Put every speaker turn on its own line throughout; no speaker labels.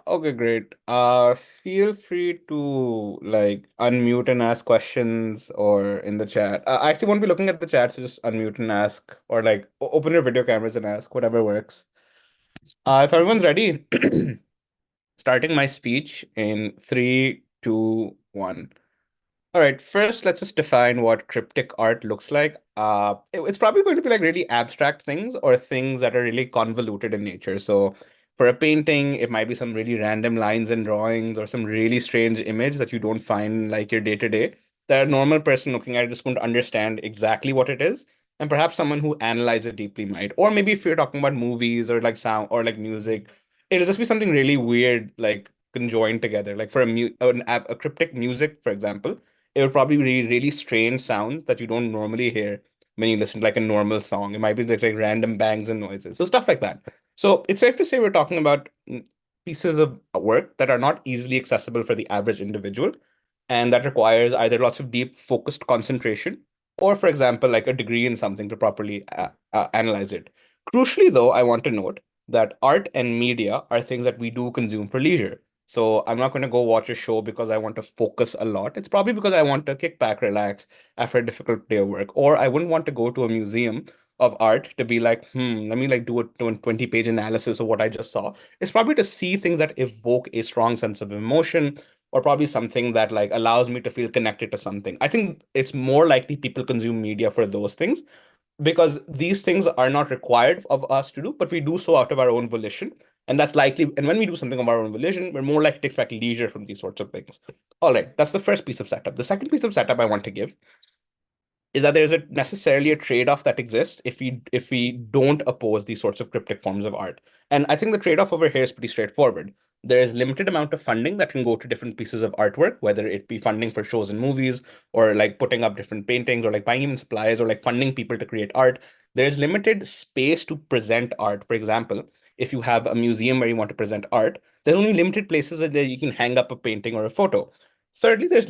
Okay, great. Feel free to like unmute and ask questions or in the chat. I actually won't be looking at the chat, so just unmute and ask, or like open your video cameras and ask, whatever works. If everyone's ready, starting my speech in three, two, one. All right, first let's just define what cryptic art looks like. It's probably going to be like really abstract things or things that are really convoluted in nature. So for a painting, it might be some really random lines and drawings or some really strange image that you don't find like your day to day. That a normal person looking at it just won't understand exactly what it is. And perhaps someone who analyzes it deeply might. Or maybe if you're talking about movies or like sound or like music, it'll just be something really weird, like conjoined together. Like for a cryptic music, for example, it would probably be really strange sounds that you don't normally hear when you listen to like a normal song. It might be like random bangs and noises. So stuff like that. So it's safe to say we're talking about pieces of work that are not easily accessible for the average individual and that requires either lots of deep focused concentration or, for example, like a degree in something to properly analyze it. Crucially, though, I want to note that art and media are things that we do consume for leisure. So I'm not going to go watch a show because I want to focus a lot. It's probably because I want to kick back, relax after a difficult day of work. Or I wouldn't want to go to a museum of art to be like, let me like do a 20-page analysis of what I just saw. It's probably to see things that evoke a strong sense of emotion or probably something that like allows me to feel connected to something. I think it's more likely people consume media for those things because these things are not required of us to do, but we do so out of our own volition. And that's likely, and when we do something of our own volition, we're more likely to expect leisure from these sorts of things. All right, that's the first piece of setup. The second piece of setup I want to give is that there's a necessarily a trade-off that exists if we don't oppose these sorts of cryptic forms of art. And I think the trade-off over here is pretty straightforward. There is limited amount of funding that can go to different pieces of artwork, whether it be funding for shows and movies, or like putting up different paintings, or like buying even supplies, or like funding people to create art. There's limited space to present art. For example, if you have a museum where you want to present art, there's only limited places that you can hang up a painting or a photo. Thirdly, there's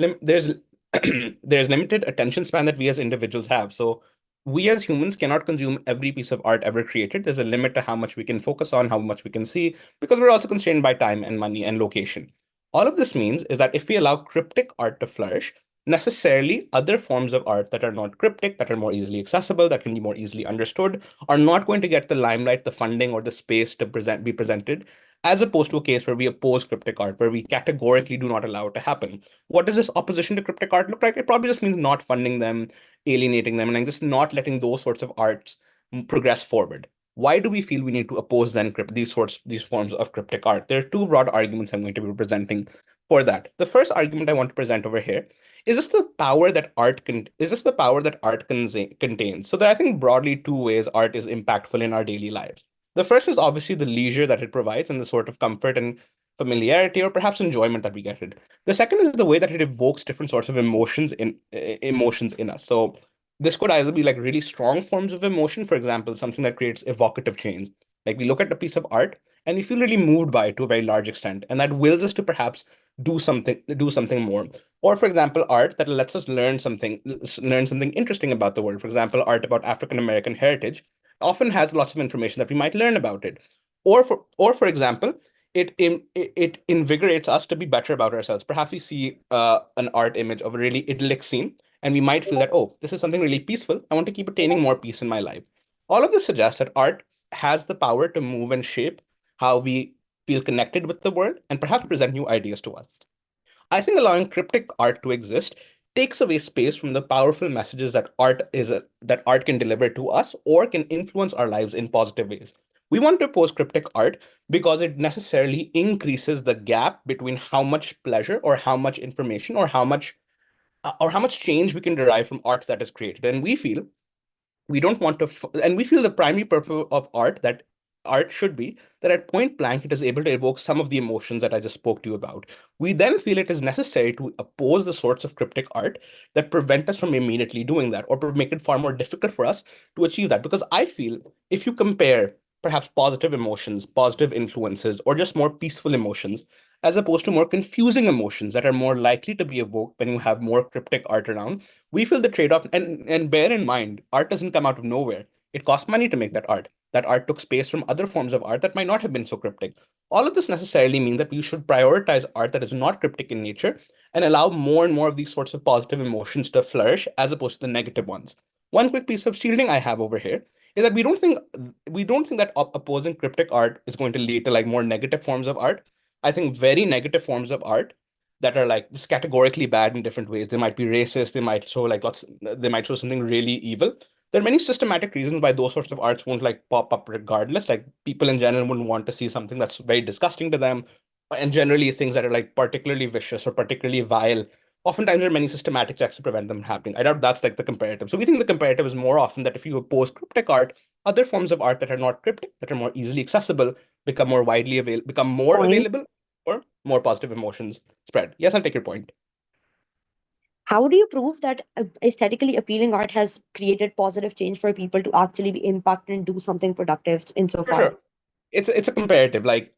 there's limited attention span that we as individuals have. So we as humans cannot consume every piece of art ever created. There's a limit to how much we can focus on, how much we can see, because we're also constrained by time and money and location. All of this means is that if we allow cryptic art to flourish, necessarily other forms of art that are not cryptic, that are more easily accessible, that can be more easily understood, are not going to get the limelight, the funding, or the space to be presented, as opposed to a case where we oppose cryptic art, where we categorically do not allow it to happen. What does this opposition to cryptic art look like? It probably just means not funding them, alienating them, and like just not letting those sorts of arts progress forward. Why do we feel we need to oppose then these forms of cryptic art? There are two broad arguments I'm going to be presenting for that. The first argument I want to present over here is just the power that contains. So there are, I think, broadly two ways art is impactful in our daily lives. The first is obviously the leisure that it provides and the sort of comfort and familiarity or perhaps enjoyment that we get it. The second is the way that it evokes different sorts of emotions in us. So this could either be like really strong forms of emotion, for example, something that creates evocative change. Like we look at a piece of art and we feel really moved by it to a very large extent, and that wills us to perhaps do something more. Or for example, art that lets us learn something interesting about the world. For example, art about African American heritage often has lots of information that we might learn about it. Or for example, it invigorates us to be better about ourselves. Perhaps we see an art image of a really idyllic scene, and we might feel that, oh, this is something really peaceful. I want to keep attaining more peace in my life. All of this suggests that art has the power to move and shape how we feel connected with the world and perhaps present new ideas to us. I think allowing cryptic art to exist takes away space from the powerful messages that art can deliver to us or can influence our lives in positive ways. We want to oppose cryptic art because it necessarily increases the gap between how much pleasure or how much information or how much change we can derive from art that is created. And we don't want to and we feel the primary purpose of art should be that at point blank it is able to evoke some of the emotions that I just spoke to you about. We then feel it is necessary to oppose the sorts of cryptic art that prevent us from immediately doing that or make it far more difficult for us to achieve that, because I feel if you compare perhaps positive emotions, positive influences, or just more peaceful emotions as opposed to more confusing emotions that are more likely to be evoked when you have more cryptic art around, we feel the trade-off. And bear in mind, art doesn't come out of nowhere. It costs money to make that art. that art took space from other forms of art that might not have been so cryptic. All of this necessarily means that we should prioritize art that is not cryptic in nature and allow more and more of these sorts of positive emotions to flourish as opposed to the negative ones. One quick piece of shielding I have over here is that we don't think that opposing cryptic art is going to lead to like more negative forms of art. I think very negative forms of art that are like just categorically bad in different ways. They might be racist. They might show like lots. They might show something really evil. There are many systematic reasons why those sorts of arts won't like pop up regardless. Like people in general wouldn't want to see something that's very disgusting to them, and generally things that are like particularly vicious or particularly vile. Oftentimes there are many systematic checks to prevent them happening. I doubt that's like the comparative. So we think the comparative is more often that if you oppose cryptic art, other forms of art that are not cryptic, that are more easily accessible, become more
Point.
available, or more positive emotions spread. Yes, I'll take your point.
How do you prove that aesthetically appealing art has created positive change for people to actually be impacted and do something productive
For
insofar?
sure. It's a comparative. Like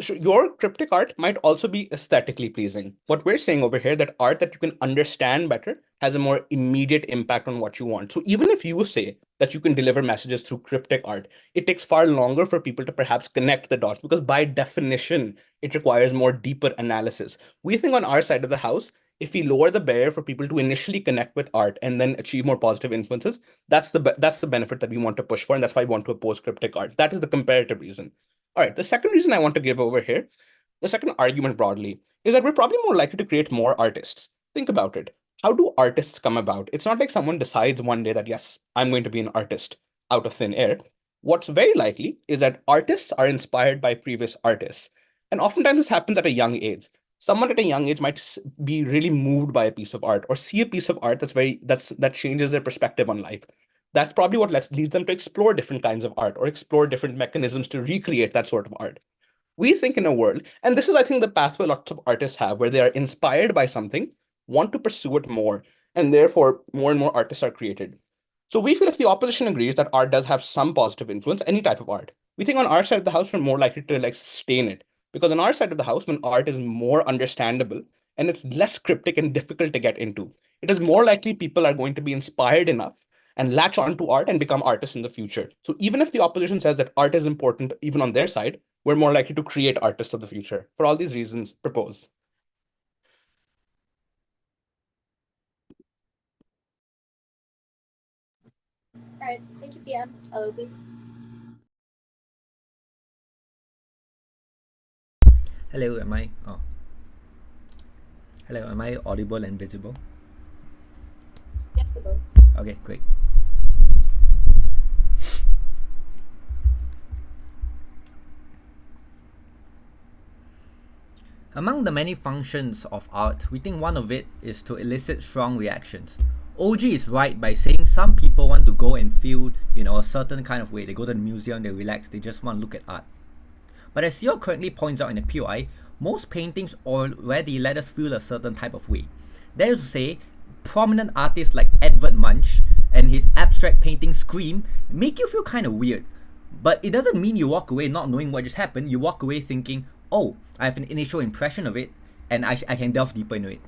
your cryptic art might also be aesthetically pleasing. What we're saying over here that art that you can understand better has a more immediate impact on what you want. So even if you say that you can deliver messages through cryptic art, it takes far longer for people to perhaps connect the dots because by definition, it requires more deeper analysis. We think on our side of the house, if we lower the barrier for people to initially connect with art and then achieve more positive influences, that's the benefit that we want to push for, and that's why we want to oppose cryptic art. That is the comparative reason. All right, the second reason I want to give over here, the second argument broadly, is that we're probably more likely to create more artists. Think about it. How do artists come about? It's not like someone decides one day that, yes, I'm going to be an artist out of thin air. What's very likely is that artists are inspired by previous artists. And oftentimes this happens at a young age. Someone at a young age might be really moved by a piece of art or see a piece of art that changes their perspective on life. That's probably what leads them to explore different kinds of art or explore different mechanisms to recreate that sort of art. We think in a world, and this is, I think, the pathway lots of artists have, where they are inspired by something, want to pursue it more, and therefore more and more artists are created. So we feel if the opposition agrees that art does have some positive influence, any type of art, we think on our side of the house we're more likely to like sustain it. Because on our side of the house, when art is more understandable and it's less cryptic and difficult to get into, it is more likely people are going to be inspired enough and latch onto art and become artists in the future. So even if the opposition says that art is important, even on their side, we're more likely to create artists of the future. For all these reasons, propose.
All right, thank you, PM. Please.
Hello, am I? Oh. Hello, am I audible and visible?
Yes, the both.
Okay, great. Among the many functions of art, we think one of it is to elicit strong reactions. OG is right by saying some people want to go and feel, a certain kind of way. They go to the museum, they relax, they just want to look at art. But as Seo correctly points out in the POI, most paintings already let us feel a certain type of way. That is to say, prominent artists like Edvard Munch and his abstract painting Scream make you feel kind of weird. But it doesn't mean you walk away not knowing what just happened. You walk away thinking, oh, I have an initial impression of it and I can delve deeper into it.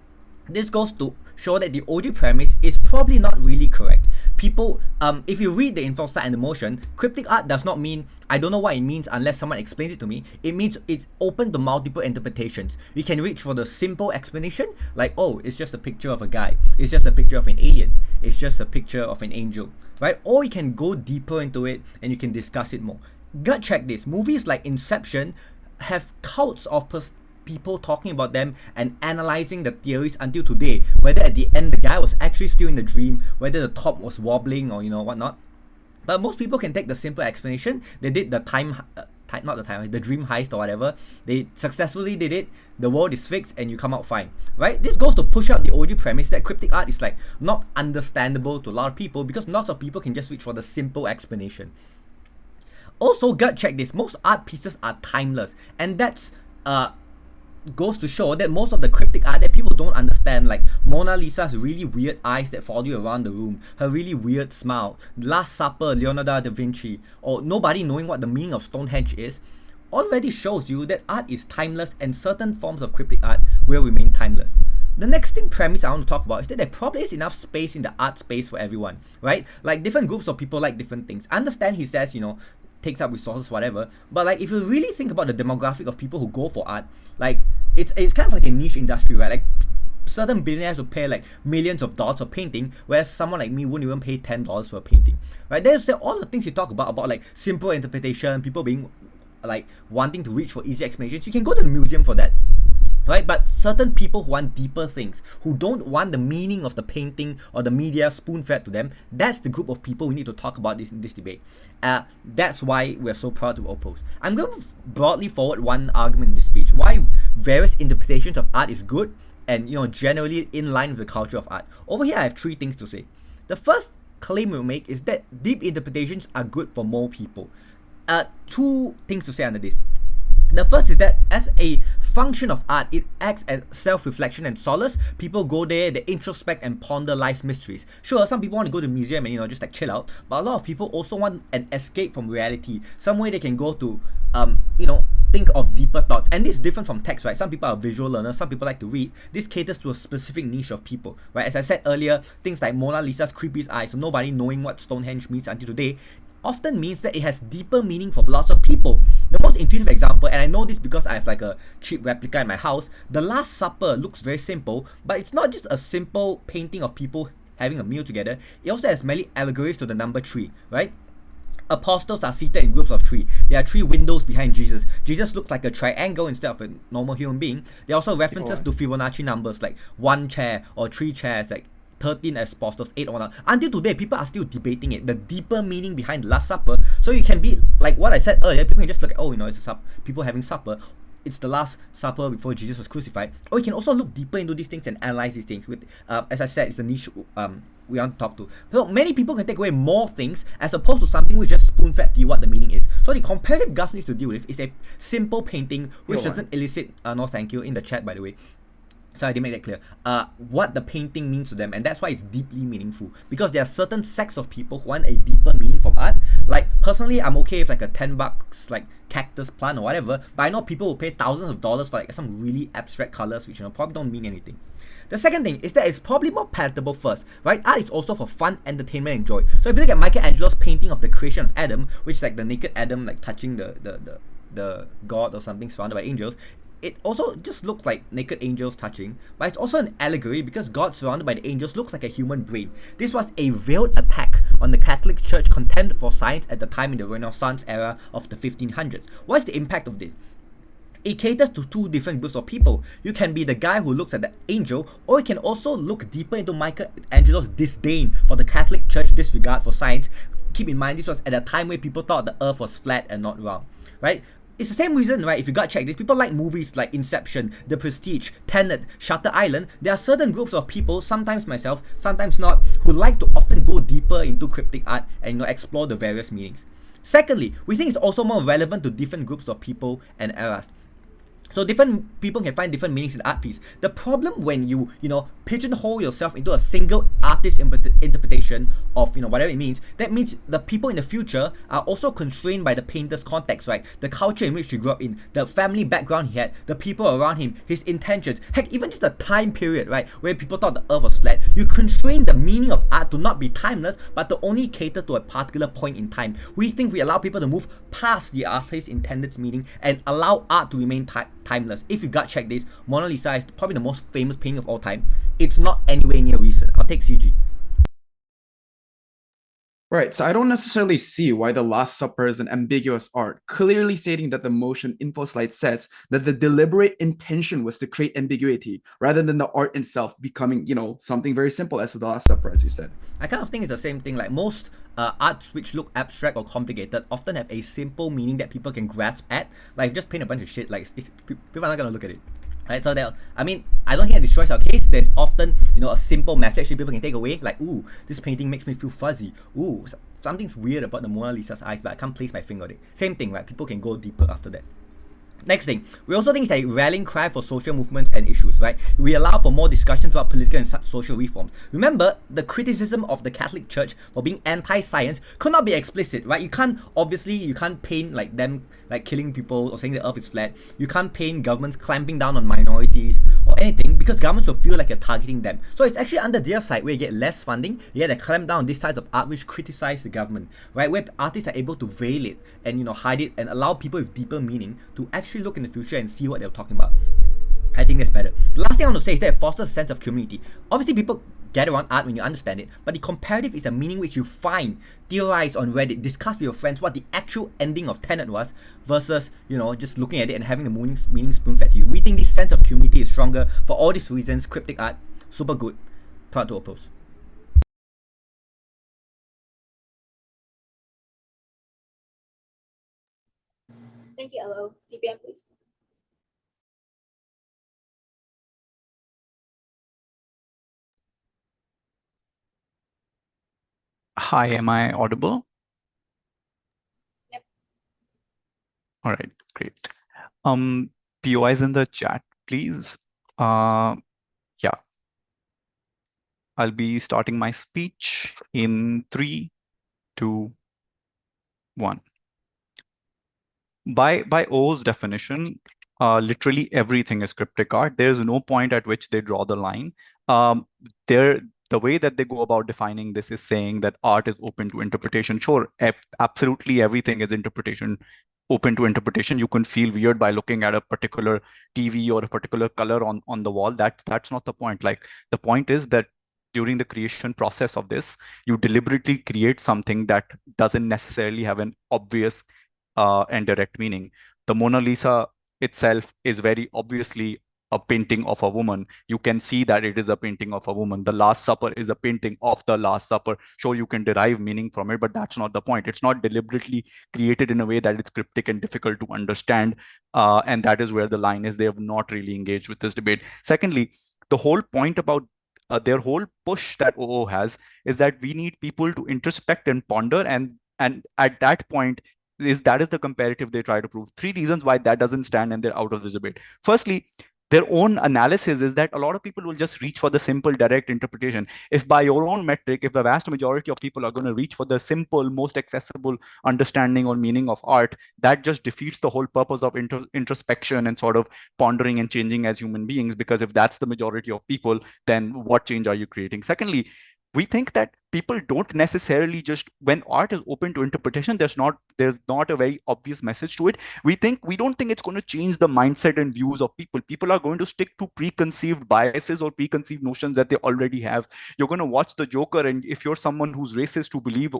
This goes to show that the OG premise is probably not really correct. People, if you read the info style and the motion, cryptic art does not mean I don't know what it means unless someone explains it to me. It means it's open to multiple interpretations. You can reach for the simple explanation, like, oh, it's just a picture of a guy. It's just a picture of an alien. It's just a picture of an angel, right? Or you can go deeper into it and you can discuss it more. Gut check this. Movies like Inception have cults of people talking about them and analyzing the theories until today, whether at the end the guy was actually still in the dream, whether the top was wobbling or whatnot. But most people can take the simple explanation. They did the the dream heist or whatever. They successfully did it. The world is fixed and you come out fine, right? This goes to push out the OG premise that cryptic art is like not understandable to a lot of people because lots of people can just reach for the simple explanation. Also, gut check this. Most art pieces are timeless, and that's goes to show that most of the cryptic art that people don't understand, like Mona Lisa's really weird eyes that follow you around the room, her really weird smile, Last Supper, Leonardo da Vinci, or nobody knowing what the meaning of Stonehenge is, already shows you that art is timeless and certain forms of cryptic art will remain timeless. The next thing premise I want to talk about is that there probably is enough space in the art space for everyone, right? Like different groups of people like different things. I understand he says, takes up resources, whatever. But like if you really think about the demographic of people who go for art, like it's kind of like a niche industry, right? Like certain billionaires will pay like millions of dollars for painting, whereas someone like me wouldn't even pay $10 for a painting, right? There's all the things you talk about like simple interpretation, people being like wanting to reach for easy explanations. You can go to the museum for that, right? But certain people who want deeper things, who don't want the meaning of the painting or the media spoon-fed to them, that's the group of people we need to talk about in this debate. That's why we're so proud to oppose. I'm going to broadly forward one argument in this speech, why various interpretations of art is good and generally in line with the culture of art. Over here I have 3 things to say. The first claim we'll make is that deep interpretations are good for more people. 2 things to say under this. The first is that as a function of art, it acts as self-reflection and solace. People go there, they introspect and ponder life's mysteries. Sure, some people want to go to the museum and just like chill out, but a lot of people also want an escape from reality, somewhere they can go to think of deeper thoughts. And this is different from text, right? Some people are visual learners, some people like to read. This caters to a specific niche of people, right? As I said earlier, things like Mona Lisa's creepy eyes, so nobody knowing what Stonehenge means until today, often means that it has deeper meaning for lots of people. The most intuitive example, and I know this because I have like a cheap replica in my house, The Last Supper looks very simple, but it's not just a simple painting of people having a meal together. It also has many allegories to the number 3, right? Apostles are seated in groups of 3. There are 3 windows behind Jesus. Jesus looks like a triangle instead of a normal human being. There are also references to Fibonacci numbers like 1 chair or 3 chairs, like 13 apostles, 8 or not. Until today, people are still debating it, the deeper meaning behind the Last Supper. So you can be like what I said earlier, people can just look at, it's people having supper. It's the Last Supper before Jesus was crucified. Or you can also look deeper into these things and analyze these things. With, as I said, it's the niche we want to talk to. So many people can take away more things as opposed to something which just spoon-fed to you what the meaning is. So the comparative Gus needs to deal with is a simple painting which doesn't elicit, no thank you, in the chat by the way. So I didn't make that clear. What the painting means to them, and that's why it's deeply meaningful. Because there are certain sects of people who want a deeper meaning from art. Like personally, I'm okay with like a $10 like cactus plant or whatever, but I know people will pay thousands of dollars for like some really abstract colors which probably don't mean anything. The second thing is that it's probably more palatable first, right? Art is also for fun, entertainment, and joy. So if you look at Michelangelo's painting of the creation of Adam, which is like the naked Adam like touching the god or something surrounded by angels, it also just looks like naked angels touching, but it's also an allegory because God surrounded by the angels looks like a human brain. This was a veiled attack on the Catholic Church contempt for science at the time in the Renaissance era of the 1500s. What is the impact of this? It caters to 2 different groups of people. You can be the guy who looks at the angel, or you can also look deeper into Michelangelo's disdain for the Catholic Church disregard for science. Keep in mind, this was at a time where people thought the earth was flat and not round, right? It's the same reason, right? If you got check this, people like movies like Inception, The Prestige, Tenet, Shutter Island. There are certain groups of people, sometimes myself, sometimes not, who like to often go deeper into cryptic art and explore the various meanings. Secondly, we think it's also more relevant to different groups of people and eras. So different people can find different meanings in the art piece. The problem when you pigeonhole yourself into a single artist interpretation of whatever it means, that means the people in the future are also constrained by the painter's context, right? The culture in which he grew up in, the family background he had, the people around him, his intentions, heck, even just the time period, right, where people thought the earth was flat. You constrain the meaning of art to not be timeless, but to only cater to a particular point in time. We think we allow people to move past the artist's intended meaning and allow art to remain timeless. If you gut check this, Mona Lisa is probably the most famous painting of all time. It's not anywhere near recent. I'll take CG.
Right, so I don't necessarily see why The Last Supper is an ambiguous art, clearly stating that the motion info slide says that the deliberate intention was to create ambiguity rather than the art itself becoming, something very simple as The Last Supper, as you said.
I kind of think it's the same thing. Like most arts which look abstract or complicated often have a simple meaning that people can grasp at. Like if you just paint a bunch of shit, like people are not gonna look at it. Right, so I don't think it destroys our case. There's often, a simple message that people can take away, like, ooh, this painting makes me feel fuzzy. Ooh, something's weird about the Mona Lisa's eyes, but I can't place my finger on it. Same thing, right? People can go deeper after that. Next thing, we also think it's like rallying cry for social movements and issues, right? We allow for more discussions about political and social reforms. Remember, the criticism of the Catholic Church for being anti-science could not be explicit, right? You can't paint like them like killing people or saying the earth is flat. You can't paint governments clamping down on minorities or anything because governments will feel like you're targeting them. So it's actually under their side where you get less funding, you get to clamp down on these sides of art which criticize the government, right? Where artists are able to veil it and hide it and allow people with deeper meaning to actually look in the future and see what they're talking about. I think that's better. The last thing I want to say is that it fosters a sense of community. Obviously, people get around art when you understand it, but the comparative is a meaning which you find, theorize on Reddit, discuss with your friends what the actual ending of Tenet was versus, just looking at it and having the meaning spoon-fed to you. We think this sense of community is stronger for all these reasons. Cryptic art, super good. Proud to oppose.
Thank you, LO. DPM, please.
Hi, am I audible?
Yep.
All right, great. POIs in the chat, please. Yeah. I'll be starting my speech in 3, 2, 1. By O's definition, literally everything is cryptic art. There's no point at which they draw the line. The way that they go about defining this is saying that art is open to interpretation. Sure, absolutely everything is open to interpretation. You can feel weird by looking at a particular TV or a particular color on the wall. That's not the point. Like, the point is that during the creation process of this, you deliberately create something that doesn't necessarily have an obvious and direct meaning. The Mona Lisa itself is very obviously a painting of a woman. You can see that it is a painting of a woman. The Last Supper is a painting of the Last Supper. Sure, you can derive meaning from it, but that's not the point. It's not deliberately created in a way that it's cryptic and difficult to understand. And that is where the line is. They have not really engaged with this debate. Secondly, the whole point about their whole push that OO has is that we need people to introspect and ponder, and at that point, that is the comparative they try to prove. 3 reasons why that doesn't stand and they're out of the debate. Firstly, their own analysis is that a lot of people will just reach for the simple, direct interpretation. If by your own metric, if the vast majority of people are going to reach for the simple, most accessible understanding or meaning of art, that just defeats the whole purpose of introspection and sort of pondering and changing as human beings. Because if that's the majority of people, then what change are you creating? Secondly, we think that people don't necessarily just, when art is open to interpretation, there's not a very obvious message to it. We don't think it's going to change the mindset and views of people are going to stick to preconceived biases or preconceived notions that they already have. You're going to watch the Joker, and if you're someone who's racist to believe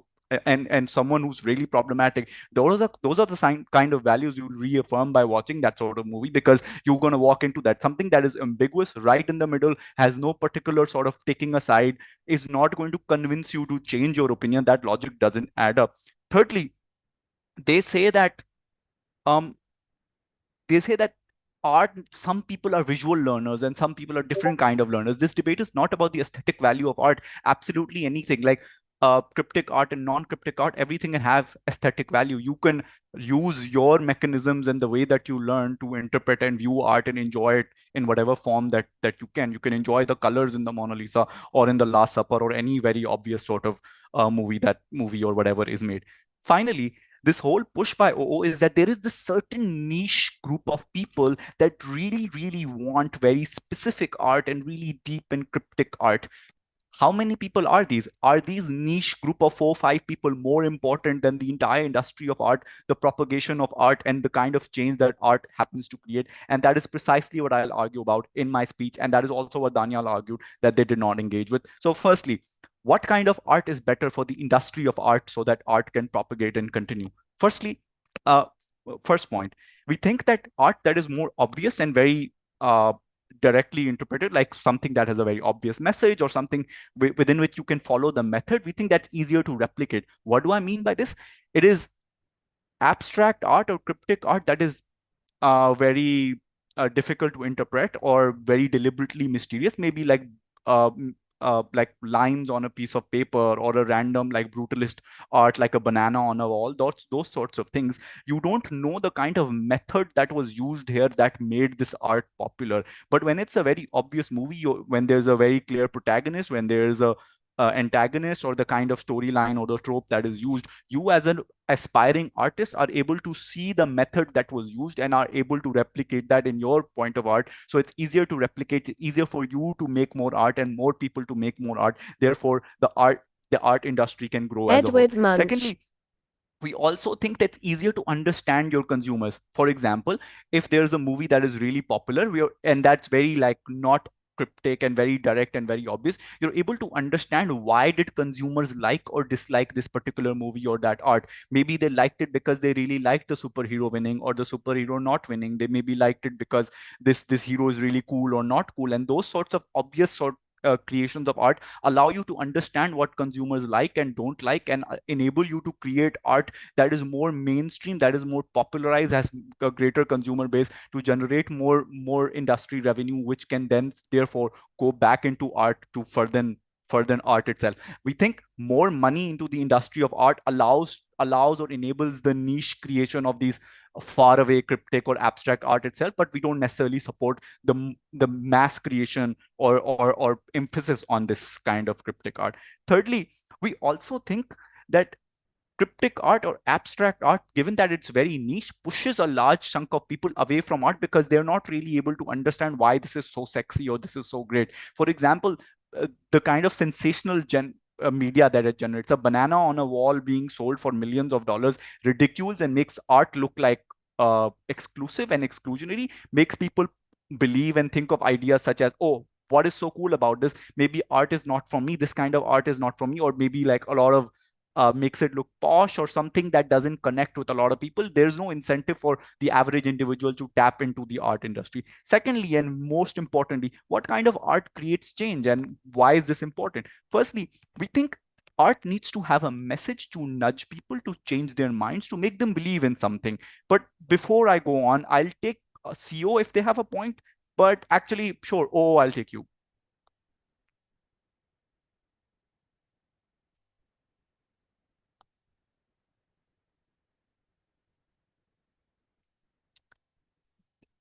and someone who's really problematic, those are the kind of values you'll reaffirm by watching that sort of movie, because you're going to walk into that. Something that is ambiguous, right in the middle, has no particular sort of taking a side, is not going to convince you to change your opinion. That logic doesn't add up. Thirdly, they say that art, some people are visual learners and some people are different kind of learners. This debate is not about the aesthetic value of art. Absolutely anything, like cryptic art and non-cryptic art, everything can have aesthetic value. You can use your mechanisms and the way that you learn to interpret and view art and enjoy it in whatever form that you can. You can enjoy the colors in the Mona Lisa or in the Last Supper or any very obvious sort of movie or whatever is made. Finally, this whole push by OO is that there is this certain niche group of people that really, really want very specific art and really deep and cryptic art. How many people are these? Are these niche group of 4 or 5 people more important than the entire industry of art, the propagation of art, and the kind of change that art happens to create? And that is precisely what I'll argue about in my speech. And that is also what Danyal argued that they did not engage with. So firstly, what kind of art is better for the industry of art so that art can propagate and continue? Firstly, first point, we think that art that is more obvious and very directly interpreted, like something that has a very obvious message or something within which you can follow the method, we think that's easier to replicate. What do I mean by this? It is abstract art or cryptic art that is very difficult to interpret or very deliberately mysterious, maybe like like lines on a piece of paper, or a random like brutalist art like a banana on a wall, those sorts of things, you don't know the kind of method that was used here that made this art popular. But when it's a very obvious movie, when there's a very clear protagonist, when there's a antagonist, or the kind of storyline or the trope that is used, you as an aspiring artist are able to see the method that was used and are able to replicate that in your point of art. So it's easier to replicate, it's easier for you to make more art and more people to make more art. Therefore, the art industry can grow as a whole.
Edward Munch.
Secondly, we also think that it's easier to understand your consumers. For example, if there's a movie that is really popular, and that's very like not cryptic and very direct and very obvious, you're able to understand why did consumers like or dislike this particular movie or that art. Maybe they liked it because they really liked the superhero winning or the superhero not winning. They maybe liked it because this hero is really cool or not cool. And those sorts of obvious creations of art allow you to understand what consumers like and don't like, and enable you to create art that is more mainstream, that is more popularized, has a greater consumer base, to generate more industry revenue, which can then therefore go back into art to further art itself. We think more money into the industry of art allows or enables the niche creation of these far away cryptic or abstract art itself, but we don't necessarily support the mass creation or emphasis on this kind of cryptic art. Thirdly, we also think that cryptic art or abstract art, given that it's very niche, pushes a large chunk of people away from art because they're not really able to understand why this is so sexy or this is so great. For example, the kind of sensational media that it generates, a banana on a wall being sold for millions of dollars, ridicules and makes art look like exclusive and exclusionary, makes people believe and think of ideas such as, oh, what is so cool about this? Maybe art is not for me. This kind of art is not for me. Or maybe like a lot of makes it look posh or something that doesn't connect with a lot of people. There's no incentive for the average individual to tap into the art industry. Secondly, and most importantly, what kind of art creates change, and why is this important? Firstly, we think art needs to have a message to nudge people to change their minds, to make them believe in something. But before I go on, I'll take a CO if they have a point, but actually, sure, oh, I'll take you.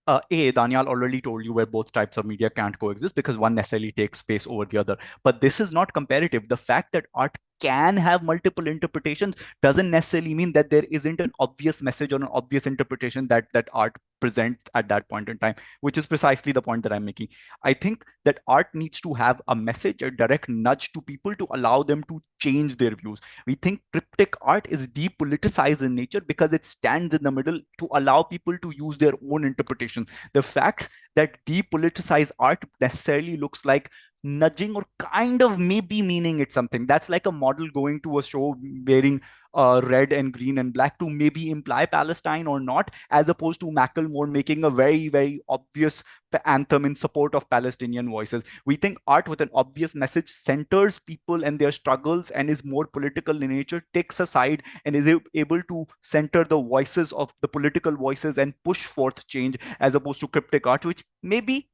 Danyal already told you where both types of media can't coexist because one necessarily takes space over the other. But this is not comparative. The fact that art can have multiple interpretations doesn't necessarily mean that there isn't an obvious message or an obvious interpretation that art presents at that point in time, which is precisely the point that I'm making. I think that art needs to have a message, a direct nudge to people to allow them to change their views. We think cryptic art is depoliticized in nature because it stands in the middle to allow people to use their own interpretation. The fact that depoliticized art necessarily looks like nudging or kind of maybe meaning it's something. That's like a model going to a show wearing red and green and black to maybe imply Palestine or not, as opposed to Macklemore making a very, very obvious anthem in support of Palestinian voices. We think art with an obvious message centers people and their struggles and is more political in nature, takes a side and is able to center the voices of the political voices and push forth change, as opposed to cryptic art, which maybe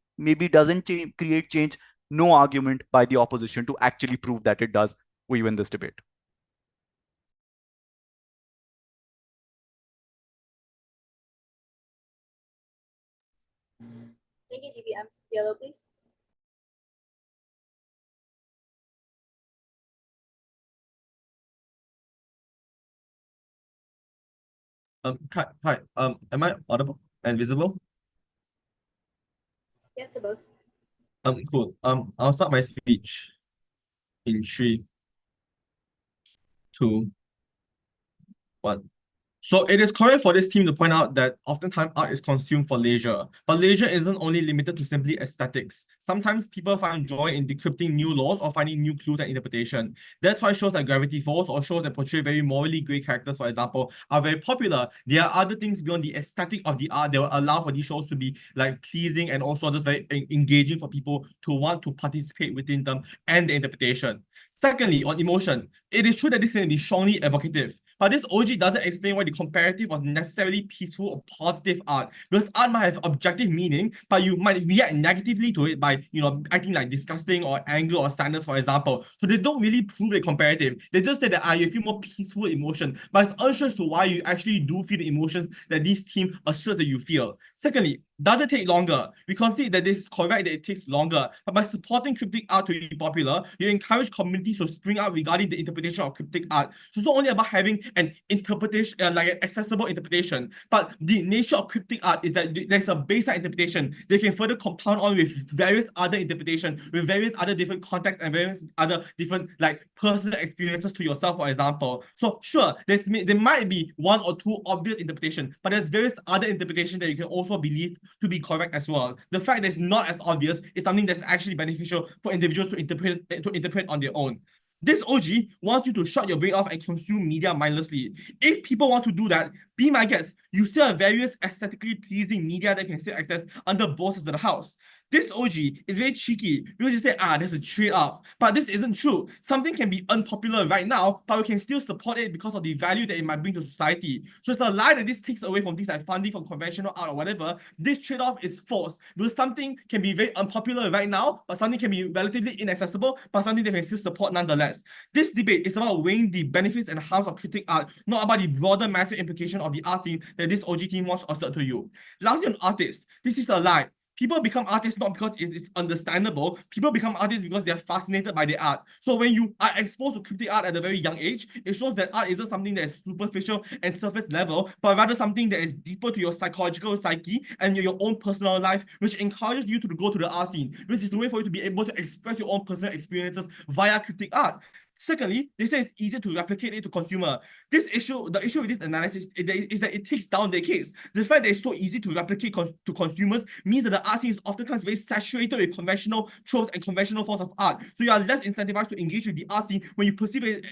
doesn't create change. No argument by the opposition to actually prove that it does. We win this debate.
Thank you, GBM. Yellow, please.
Hi. Am I audible and visible?
Yes to both.
Cool. I'll start my speech in 3, 2, 1. So it is correct for this team to point out that oftentimes art is consumed for leisure, but leisure isn't only limited to simply aesthetics. Sometimes people find joy in decrypting new laws or finding new clues and interpretation. That's why shows like Gravity Falls or shows that portray very morally grey characters, for example, are very popular. There are other things beyond the aesthetic of the art that will allow for these shows to be like pleasing and also just very engaging for people to want to participate within them and the interpretation. Secondly, on emotion, it is true that this can be strongly evocative. But this OG doesn't explain why the comparative was necessarily peaceful or positive art. Because art might have objective meaning, but you might react negatively to it by, acting like disgusting or anger or sadness, for example. So they don't really prove it comparative. They just say that you feel more peaceful emotion, but it's unsure as to why you actually do feel the emotions that this team asserts that you feel. Secondly, does it take longer? We concede that this is correct, that it takes longer, but by supporting cryptic art to be popular, you encourage communities to spring out regarding the interpretation of cryptic art. So it's not only about having an interpretation, like an accessible interpretation, but the nature of cryptic art is that there's a baseline interpretation. They can further compound on with various other interpretations, with various other different contexts and various other different like personal experiences to yourself, for example. So sure, there might be one or two obvious interpretations, but there's various other interpretations that you can also believe to be correct as well. The fact that it's not as obvious is something that's actually beneficial for individuals to interpret on their own. This OG wants you to shut your brain off and consume media mindlessly. If people want to do that, be my guest. You still have various aesthetically pleasing media that can still access under both sides of the house. This OG is very cheeky because you say, there's a trade-off. But this isn't true. Something can be unpopular right now, but we can still support it because of the value that it might bring to society. So it's a lie that this takes away from things like funding from conventional art or whatever. This trade-off is false because something can be very unpopular right now, but something can be relatively inaccessible, but something that can still support nonetheless. This debate is about weighing the benefits and harms of critic art, not about the broader massive implication of the art scene that this OG team wants to assert to you. Lastly, on artists, this is a lie. People become artists not because it's understandable. People become artists because they're fascinated by their art. So when you are exposed to cryptic art at a very young age, it shows that art isn't something that is superficial and surface level, but rather something that is deeper to your psychological psyche and your own personal life, which encourages you to go to the art scene. This is the way for you to be able to express your own personal experiences via cryptic art. Secondly, they say it's easier to replicate it to consumer. The issue with this analysis is that it takes down their case. The fact that it's so easy to replicate to consumers means that the art scene is oftentimes very saturated with conventional tropes and conventional forms of art. So you are less incentivized to engage with the art scene when you perceive it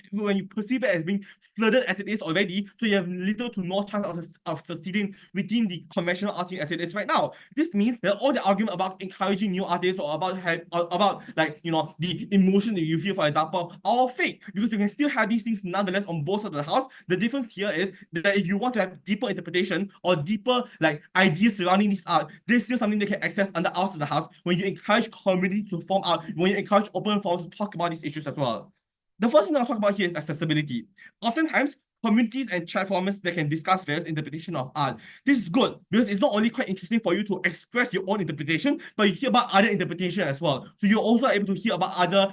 as being flooded as it is already. So you have little to no chance of succeeding within the conventional art scene as it is right now. This means that all the argument about encouraging new artists or about the emotion that you feel, for example, are fake, because you can still have these things nonetheless on both sides of the house. The difference here is that if you want to have deeper interpretation or deeper ideas surrounding this art, there's still something they can access on the outside of the house when you encourage community to form out, when you encourage open forums to talk about these issues as well. The first thing I'll talk about here is accessibility. Oftentimes, communities and chat forums that can discuss various interpretation of art. This is good because it's not only quite interesting for you to express your own interpretation, but you hear about other interpretation as well. So you're also able to hear about other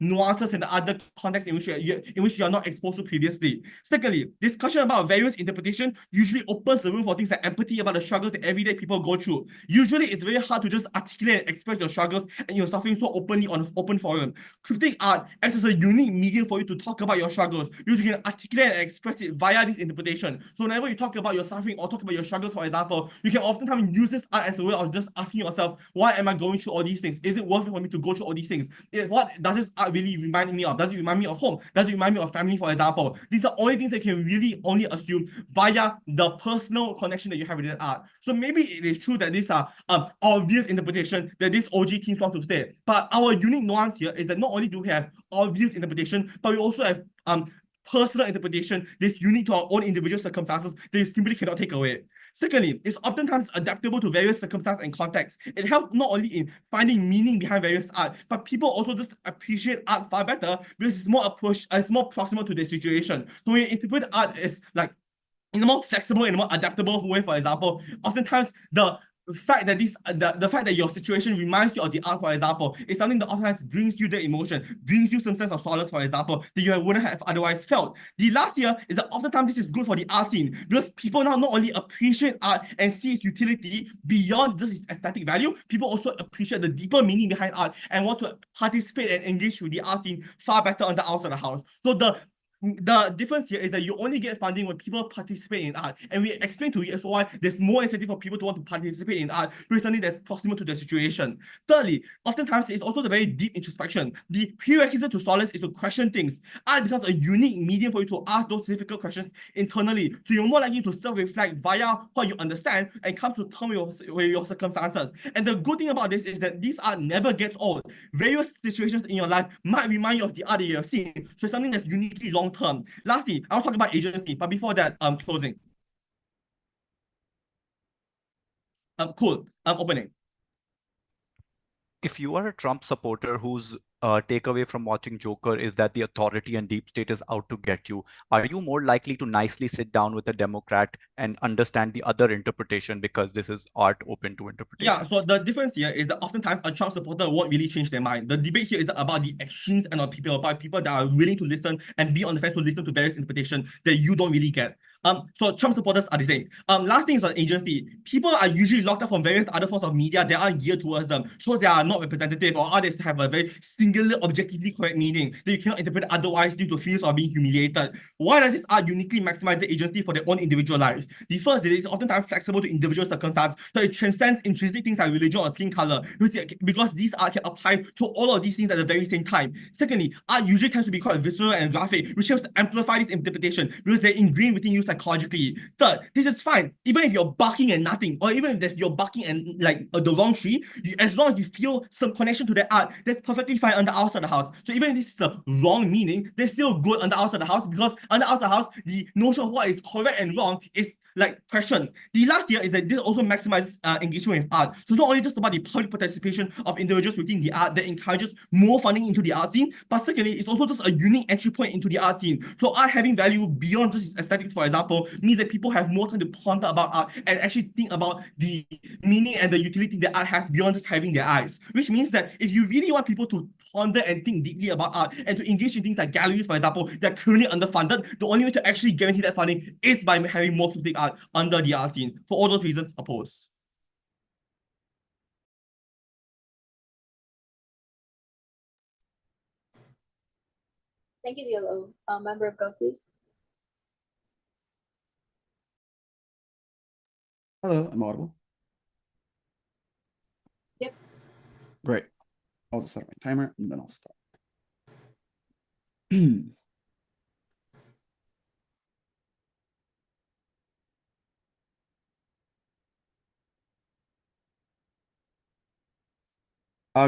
nuances and other contexts in which you are not exposed to previously. Secondly, discussion about various interpretation usually opens the room for things like empathy about the struggles that everyday people go through. Usually, it's very hard to just articulate and express your struggles and your suffering so openly on an open forum. Cryptic art acts as a unique medium for you to talk about your struggles because you can articulate and express it via this interpretation. So whenever you talk about your suffering or talk about your struggles, for example, you can oftentimes use this art as a way of just asking yourself, why am I going through all these things? Is it worth it for me to go through all these things? What does this art really remind me of? Does it remind me of home? Does it remind me of family, for example? These are only things that you can really only assume via the personal connection that you have with that art. So maybe it is true that these are obvious interpretation that this OG teams want to say. But our unique nuance here is that not only do we have obvious interpretation, but we also have personal interpretation that's unique to our own individual circumstances that you simply cannot take away. Secondly, it's oftentimes adaptable to various circumstances and contexts. It helps not only in finding meaning behind various art, but people also just appreciate art far better because it's more proximal to their situation. So when you interpret art as in a more flexible and more adaptable way, for example, oftentimes the fact that your situation reminds you of the art, for example, is something that oftentimes brings you the emotion, brings you some sense of solace, for example, that you wouldn't have otherwise felt. The last year is that oftentimes this is good for the art scene because people now not only appreciate art and see its utility beyond just its aesthetic value, people also appreciate the deeper meaning behind art and want to participate and engage with the art scene far better on the outside of the house. So the difference here is that you only get funding when people participate in art. And we explain to you as why there's more incentive for people to want to participate in art with something that's proximal to their situation. Thirdly, oftentimes it's also the very deep introspection. The prerequisite to solace is to question things. Art becomes a unique medium for you to ask those difficult questions internally. So you're more likely to self-reflect via what you understand and come to terms with your circumstances. And the good thing about this is that this art never gets old. Various situations in your life might remind you of the art that you have seen. So it's something that's uniquely long long term. Lastly, I'll talk about agency, but before that, closing. Cool. Opening.
If you are a Trump supporter whose takeaway from watching Joker is that the authority and deep state is out to get you, are you more likely to nicely sit down with a Democrat and understand the other interpretation because this is art open to interpretation?
Yeah, so the difference here is that oftentimes a Trump supporter won't really change their mind. The debate here is about the extremes and of people, about people that are willing to listen and be on the fence to listen to various interpretations that you don't really get. So Trump supporters are the same. Last thing is about agency. People are usually locked up from various other forms of media that aren't geared towards them, shows that are not representative or others have a very singular, objectively correct meaning that you cannot interpret otherwise due to fears of being humiliated. Why does this art uniquely maximize the agency for their own individual lives? The first, it is oftentimes flexible to individual circumstances, so it transcends intrinsic things like religion or skin color, because these art can apply to all of these things at the very same time. Secondly, art usually tends to be quite visceral and graphic, which helps to amplify this interpretation because they're ingrained within you psychologically. Third, this is fine, even if you're barking at nothing, or even if you're barking and like the wrong tree, as long as you feel some connection to the art, that's perfectly fine on the outside of the house. So even if this is a wrong meaning, they're still good on the outside of the house, because on the outside of the house, the notion of what is correct and wrong is like question. The last year is that this also maximizes engagement with art. So not only just about the public participation of individuals within the art that encourages more funding into the art scene, but secondly, it's also just a unique entry point into the art scene. So art having value beyond just its aesthetics, for example, means that people have more time to ponder about art and actually think about the meaning and the utility that art has beyond just having their eyes. Which means that if you really want people to ponder and think deeply about art and to engage in things like galleries, for example, that are currently underfunded, the only way to actually guarantee that funding is by having more cryptic art under the art scene. For all those reasons, oppose.
Thank you, Yellow. Member of Gov, please.
Hello, I'm audible.
Yep.
Great. I'll just set my timer and then I'll start.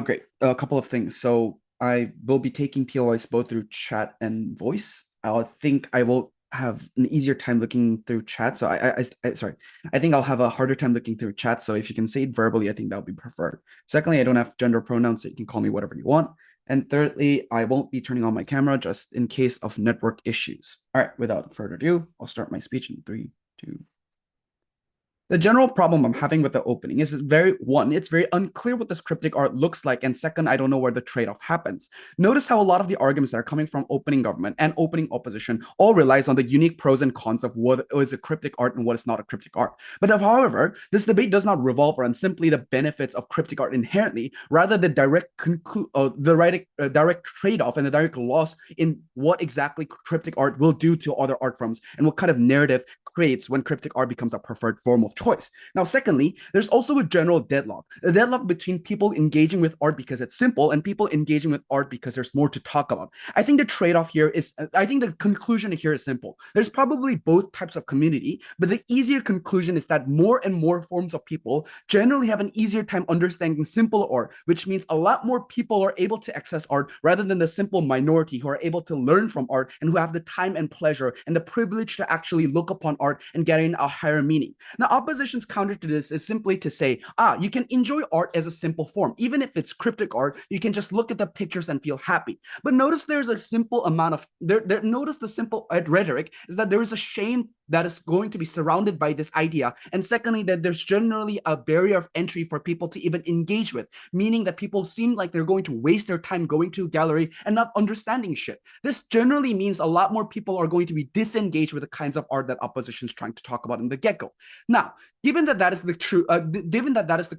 Great. A couple of things. So I will be taking POIs both through chat and voice. I think I will have an easier time looking through chat. So sorry, I think I'll have a harder time looking through chat. So if you can say it verbally, I think that would be preferred. Secondly, I don't have gender pronouns, so you can call me whatever you want. And thirdly, I won't be turning on my camera just in case of network issues. All right, without further ado, I'll start my speech in 3, 2. The general problem I'm having with the opening is it's very unclear what this cryptic art looks like, and second, I don't know where the trade-off happens. Notice how a lot of the arguments that are coming from opening government and opening opposition all relies on the unique pros and cons of what is a cryptic art and what is not a cryptic art. But however, this debate does not revolve around simply the benefits of cryptic art inherently, rather the direct trade-off and the direct loss in what exactly cryptic art will do to other art forms and what kind of narrative creates when cryptic art becomes a preferred form of choice. Now, secondly, there's also a general deadlock between people engaging with art because it's simple and people engaging with art because there's more to talk about. I think the conclusion here is simple. There's probably both types of community, but the easier conclusion is that more and more forms of people generally have an easier time understanding simple art, which means a lot more people are able to access art rather than the simple minority who are able to learn from art and who have the time and pleasure and the privilege to actually look upon art and get in a higher meaning. Now, opposition's counter to this is simply to say, you can enjoy art as a simple form. Even if it's cryptic art, you can just look at the pictures and feel happy. But notice there's a simple amount of, notice the simple rhetoric is that there is a shame that is going to be surrounded by this idea. And secondly, that there's generally a barrier of entry for people to even engage with, meaning that people seem like they're going to waste their time going to a gallery and not understanding shit. This generally means a lot more people are going to be disengaged with the kinds of art that opposition is trying to talk about in the get-go. Now, given that that is the true, given that that is the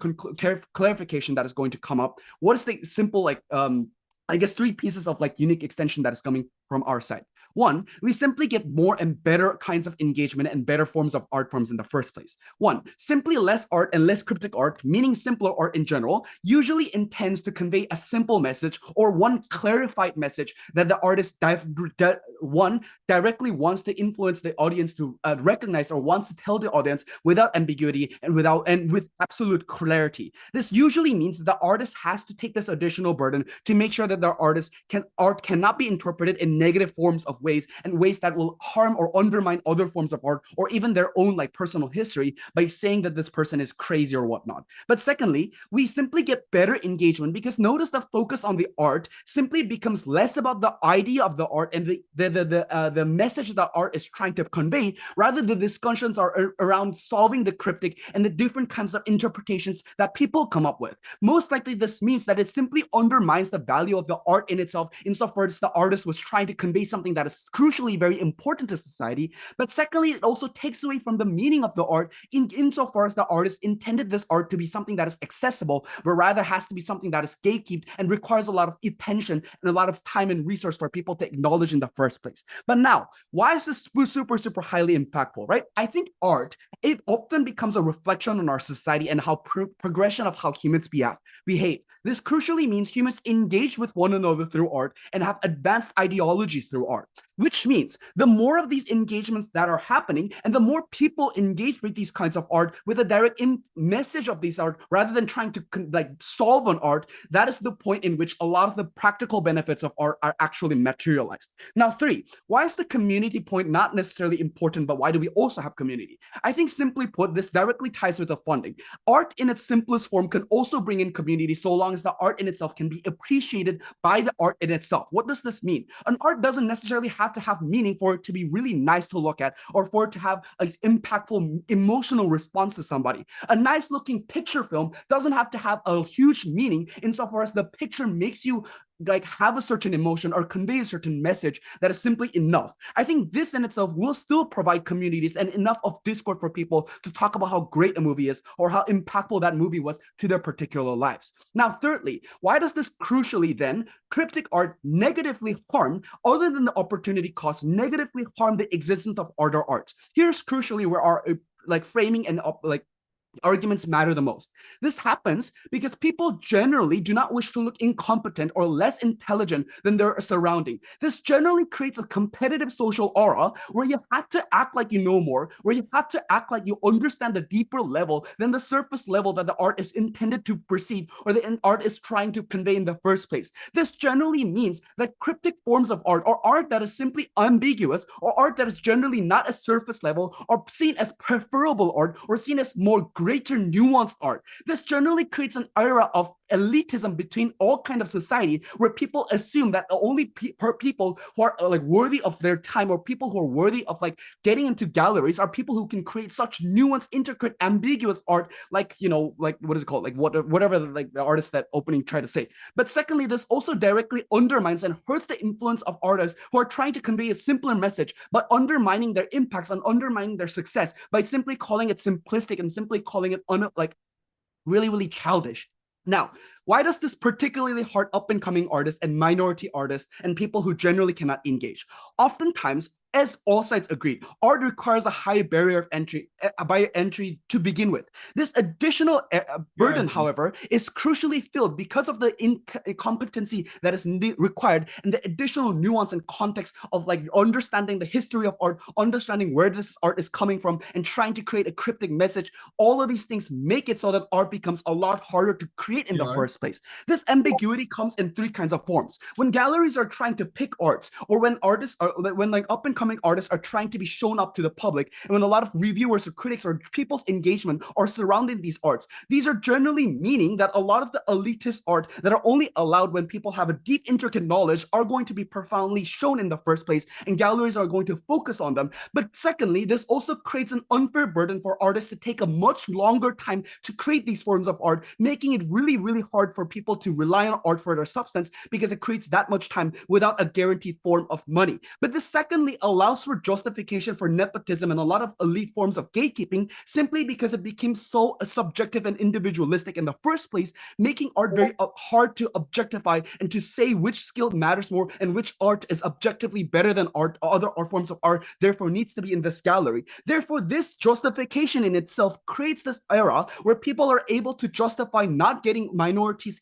clarification that is going to come up, what is the simple, I guess 3 pieces of unique extension that is coming from our side. One, we simply get more and better kinds of engagement and better forms of art forms in the first place. One, simply less art and less cryptic art, meaning simpler art in general, usually intends to convey a simple message or one clarified message that the artist directly wants to influence the audience to recognize or wants to tell the audience without ambiguity and with absolute clarity. This usually means that the artist has to take this additional burden to make sure that their art cannot be interpreted in negative forms of of ways, and ways that will harm or undermine other forms of art or even their own like personal history by saying that this person is crazy or whatnot. But secondly, we simply get better engagement because notice the focus on the art simply becomes less about the idea of the art and the message that art is trying to convey. Rather, the discussions are around solving the cryptic and the different kinds of interpretations that people come up with. Most likely, this means that it simply undermines the value of the art in itself, insofar as the artist was trying to convey something that is crucially very important to society. But secondly, it also takes away from the meaning of the art insofar as the artist intended this art to be something that is accessible, but rather has to be something that is gatekept and requires a lot of attention and a lot of time and resource for people to acknowledge in the first place. But now, why is this super highly impactful, right? I think art, it often becomes a reflection on our society and how progression of how humans behave. This crucially means humans engage with one another through art and have advanced ideologies through art, which means the more of these engagements that are happening and the more people engage with these kinds of art with a direct message of this art rather than trying to like solve an art, that is the point in which a lot of the practical benefits of art are actually materialized. Now, 3, why is the community point not necessarily important, but why do we also have community? I think simply put, this directly ties with the funding. Art in its simplest form can also bring in community so long as the art in itself can be appreciated by the art in itself. What does this mean? An art doesn't necessarily have to have meaning for it to be really nice to look at or for it to have an impactful emotional response to somebody. A nice looking picture film doesn't have to have a huge meaning insofar as the picture makes you like have a certain emotion or convey a certain message that is simply enough. I think this in itself will still provide communities and enough of discord for people to talk about how great a movie is or how impactful that movie was to their particular lives. Now, thirdly, why does this crucially then cryptic art negatively harm, other than the opportunity cost, negatively harm the existence of other arts? Here's crucially where our like framing and arguments matter the most. This happens because people generally do not wish to look incompetent or less intelligent than their surrounding. This generally creates a competitive social aura where you have to act like you know more, where you have to act like you understand the deeper level than the surface level that the art is intended to perceive or the art is trying to convey in the first place. This generally means that cryptic forms of art or art that is simply ambiguous or art that is generally not a surface level or seen as preferable art or seen as more greater nuanced art. This generally creates an era of elitism between all kind of society where people assume that only people who are like worthy of their time or people who are worthy of like getting into galleries are people who can create such nuanced, intricate, ambiguous art, like, you know, like what is it called, like whatever like the artist that opening tried to say. But secondly, this also directly undermines and hurts the influence of artists who are trying to convey a simpler message by undermining their impacts and undermining their success by simply calling it simplistic and simply calling it like really childish. Now, why does this particularly hurt up-and-coming artists and minority artists and people who generally cannot engage? Oftentimes, as all sides agreed, art requires a high barrier of entry to begin with. This additional burden, however, is crucially filled because of the incompetency that is required and the additional nuance and context of like understanding the history of art, understanding where this art is coming from, and trying to create a cryptic message. All of these things make it so that art becomes a lot harder to create in the first place. This ambiguity comes in 3 kinds of forms. When galleries are trying to pick arts, or when artists are, when like up-and-coming artists are trying to be shown up to the public, and when a lot of reviewers or critics or people's engagement are surrounding these arts, these are generally meaning that a lot of the elitist art that are only allowed when people have a deep, intricate knowledge are going to be profoundly shown in the first place, and galleries are going to focus on them. But secondly, this also creates an unfair burden for artists to take a much longer time to create these forms of art, making it really hard for people to rely on art for their substance because it creates that much time without a guaranteed form of money. But this secondly allows for justification for nepotism and a lot of elite forms of gatekeeping simply because it became so subjective and individualistic in the first place, making art very hard to objectify and to say which skill matters more and which art is objectively better than art or other art forms of art, therefore needs to be in this gallery. Therefore, this justification in itself creates this era where people are able to justify not getting minorities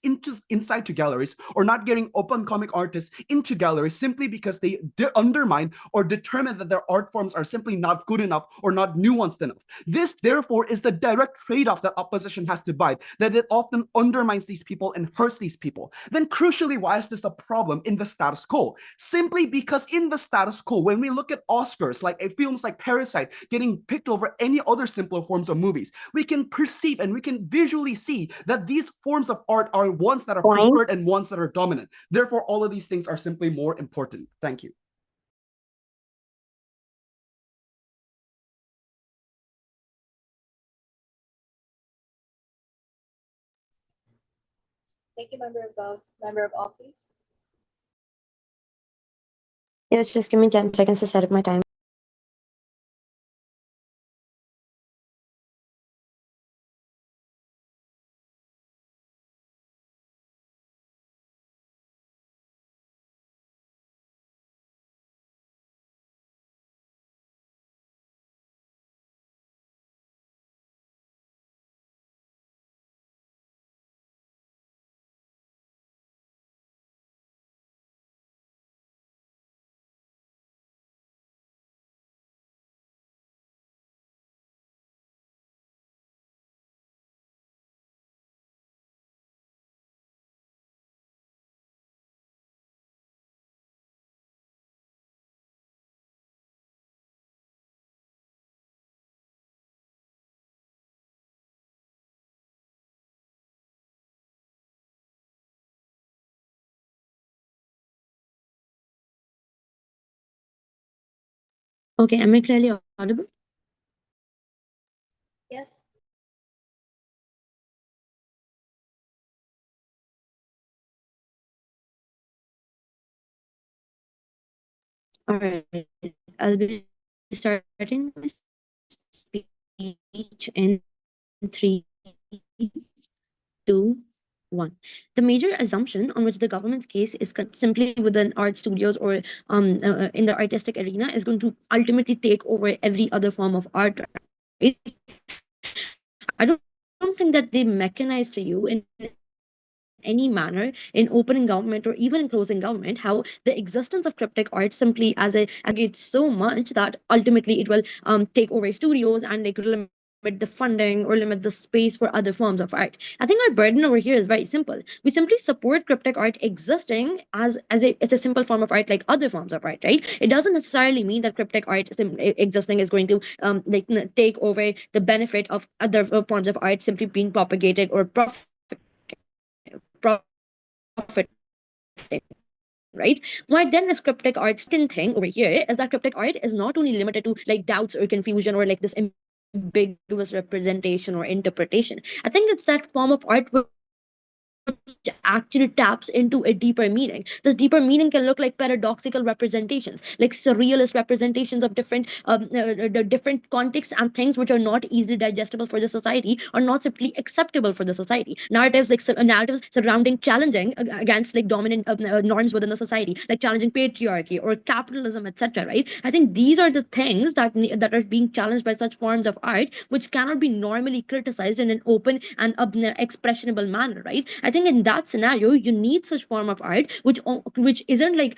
inside to galleries or not getting up-and-coming artists into galleries simply because they undermine or determine that their art forms are simply not good enough or not nuanced enough. This, therefore, is the direct trade-off that opposition has to buy, that it often undermines these people and hurts these people. Then crucially, why is this a problem in the status quo? Simply because in the status quo, when we look at Oscars, like films like Parasite getting picked over any other simpler forms of movies, we can perceive and we can visually see that these forms of art are ones that are preferred and ones that are dominant. Therefore, all of these things are simply more important. Thank you.
Thank you, member of Gov. Member of all, please.
Yes, just give me 10 seconds to set up my time. Okay, am I clearly audible?
Yes.
All right, I'll be starting my speech in 3, 2, 1. The major assumption on which the government's case is simply within art studios or in the artistic arena is going to ultimately take over every other form of art. Right? I don't think that they mechanize to you in any manner in opening government or even in closing government how the existence of cryptic art simply as a aggregates so much that ultimately it will take over studios and like limit the funding or limit the space for other forms of art. I think our burden over here is very simple. We simply support cryptic art existing as it's a simple form of art like other forms of art, right? It doesn't necessarily mean that cryptic art existing is going to take over the benefit of other forms of art simply being propagated or profiting, right? Why then is cryptic art second thing over here is that cryptic art is not only limited to like doubts or confusion or like this ambiguous representation or interpretation. I think it's that form of art which actually taps into a deeper meaning. This deeper meaning can look like paradoxical representations, like surrealist representations of the different contexts and things which are not easily digestible for the society or not simply acceptable for the society. Narratives like narratives surrounding challenging against like dominant norms within the society, like challenging patriarchy or capitalism, etc. Right? I think these are the things that are being challenged by such forms of art, which cannot be normally criticized in an open and expressionable manner. Right? I think in that scenario, you need such form of art which isn't like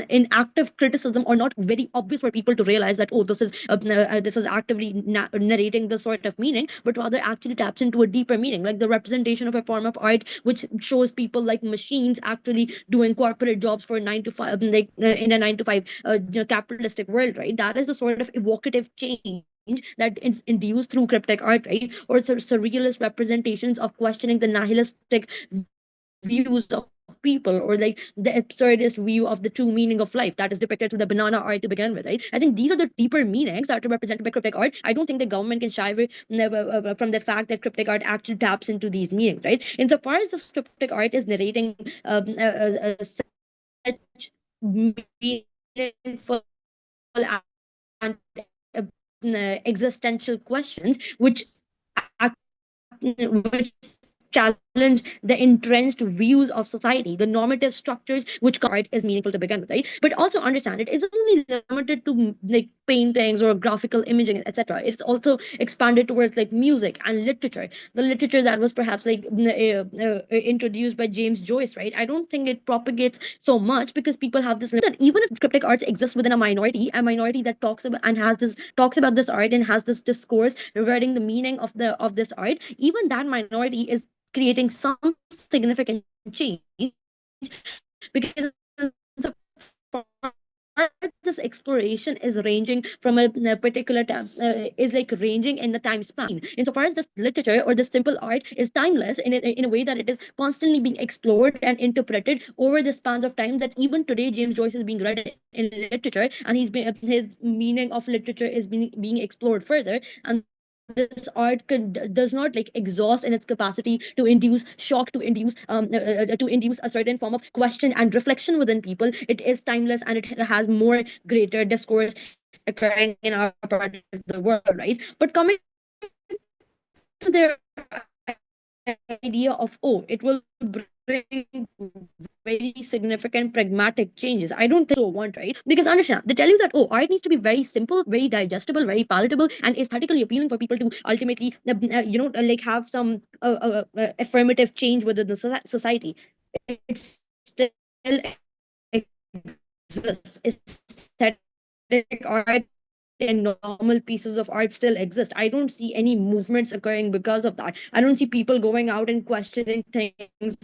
in active criticism or not very obvious for people to realize that oh this is actively narrating this sort of meaning, but rather actually taps into a deeper meaning, like the representation of a form of art which shows people like machines actually doing corporate jobs for 9 to 5, like in a 9 to 5 capitalistic world, right? That is the sort of evocative change that is induced through cryptic art, right? Or surrealist representations of questioning the nihilistic views of people or like the absurdist view of the true meaning of life that is depicted through the banana art to begin with, right? I think these are the deeper meanings that are represented by cryptic art. I don't think the government can shy away from the fact that cryptic art actually taps into these meanings, right? Insofar as this cryptic art is narrating such meaningful and existential questions which challenge the entrenched views of society, the normative structures which art is meaningful to begin with, right? But also understand it isn't only limited to like paintings or graphical imaging, etc. It's also expanded towards like music and literature. The literature that was perhaps like introduced by James Joyce, right? I don't think it propagates so much because people have this that even if cryptic arts exist within a minority that talks about and has this talks about this art and has this discourse regarding the meaning of this art, even that minority is creating some significant change because so far this exploration is ranging from a particular time is like ranging in the time span insofar as this literature or this simple art is timeless in a way that it is constantly being explored and interpreted over the spans of time that even today James Joyce is being read in literature and his meaning of literature is being explored further, and this art does not like exhaust in its capacity to induce shock, to induce a certain form of question and reflection within people. It is timeless and it has more greater discourse occurring in our part of the world, right? But coming to their idea of, oh, it will bring very significant pragmatic changes, I don't think so want, right? Because understand, they tell you that, oh, art needs to be very simple, very digestible, very palatable, and aesthetically appealing for people to ultimately like have some affirmative change within the society. It still exists. Aesthetic art and normal pieces of art still exist. I don't see any movements occurring because of that. I don't see people going out and questioning things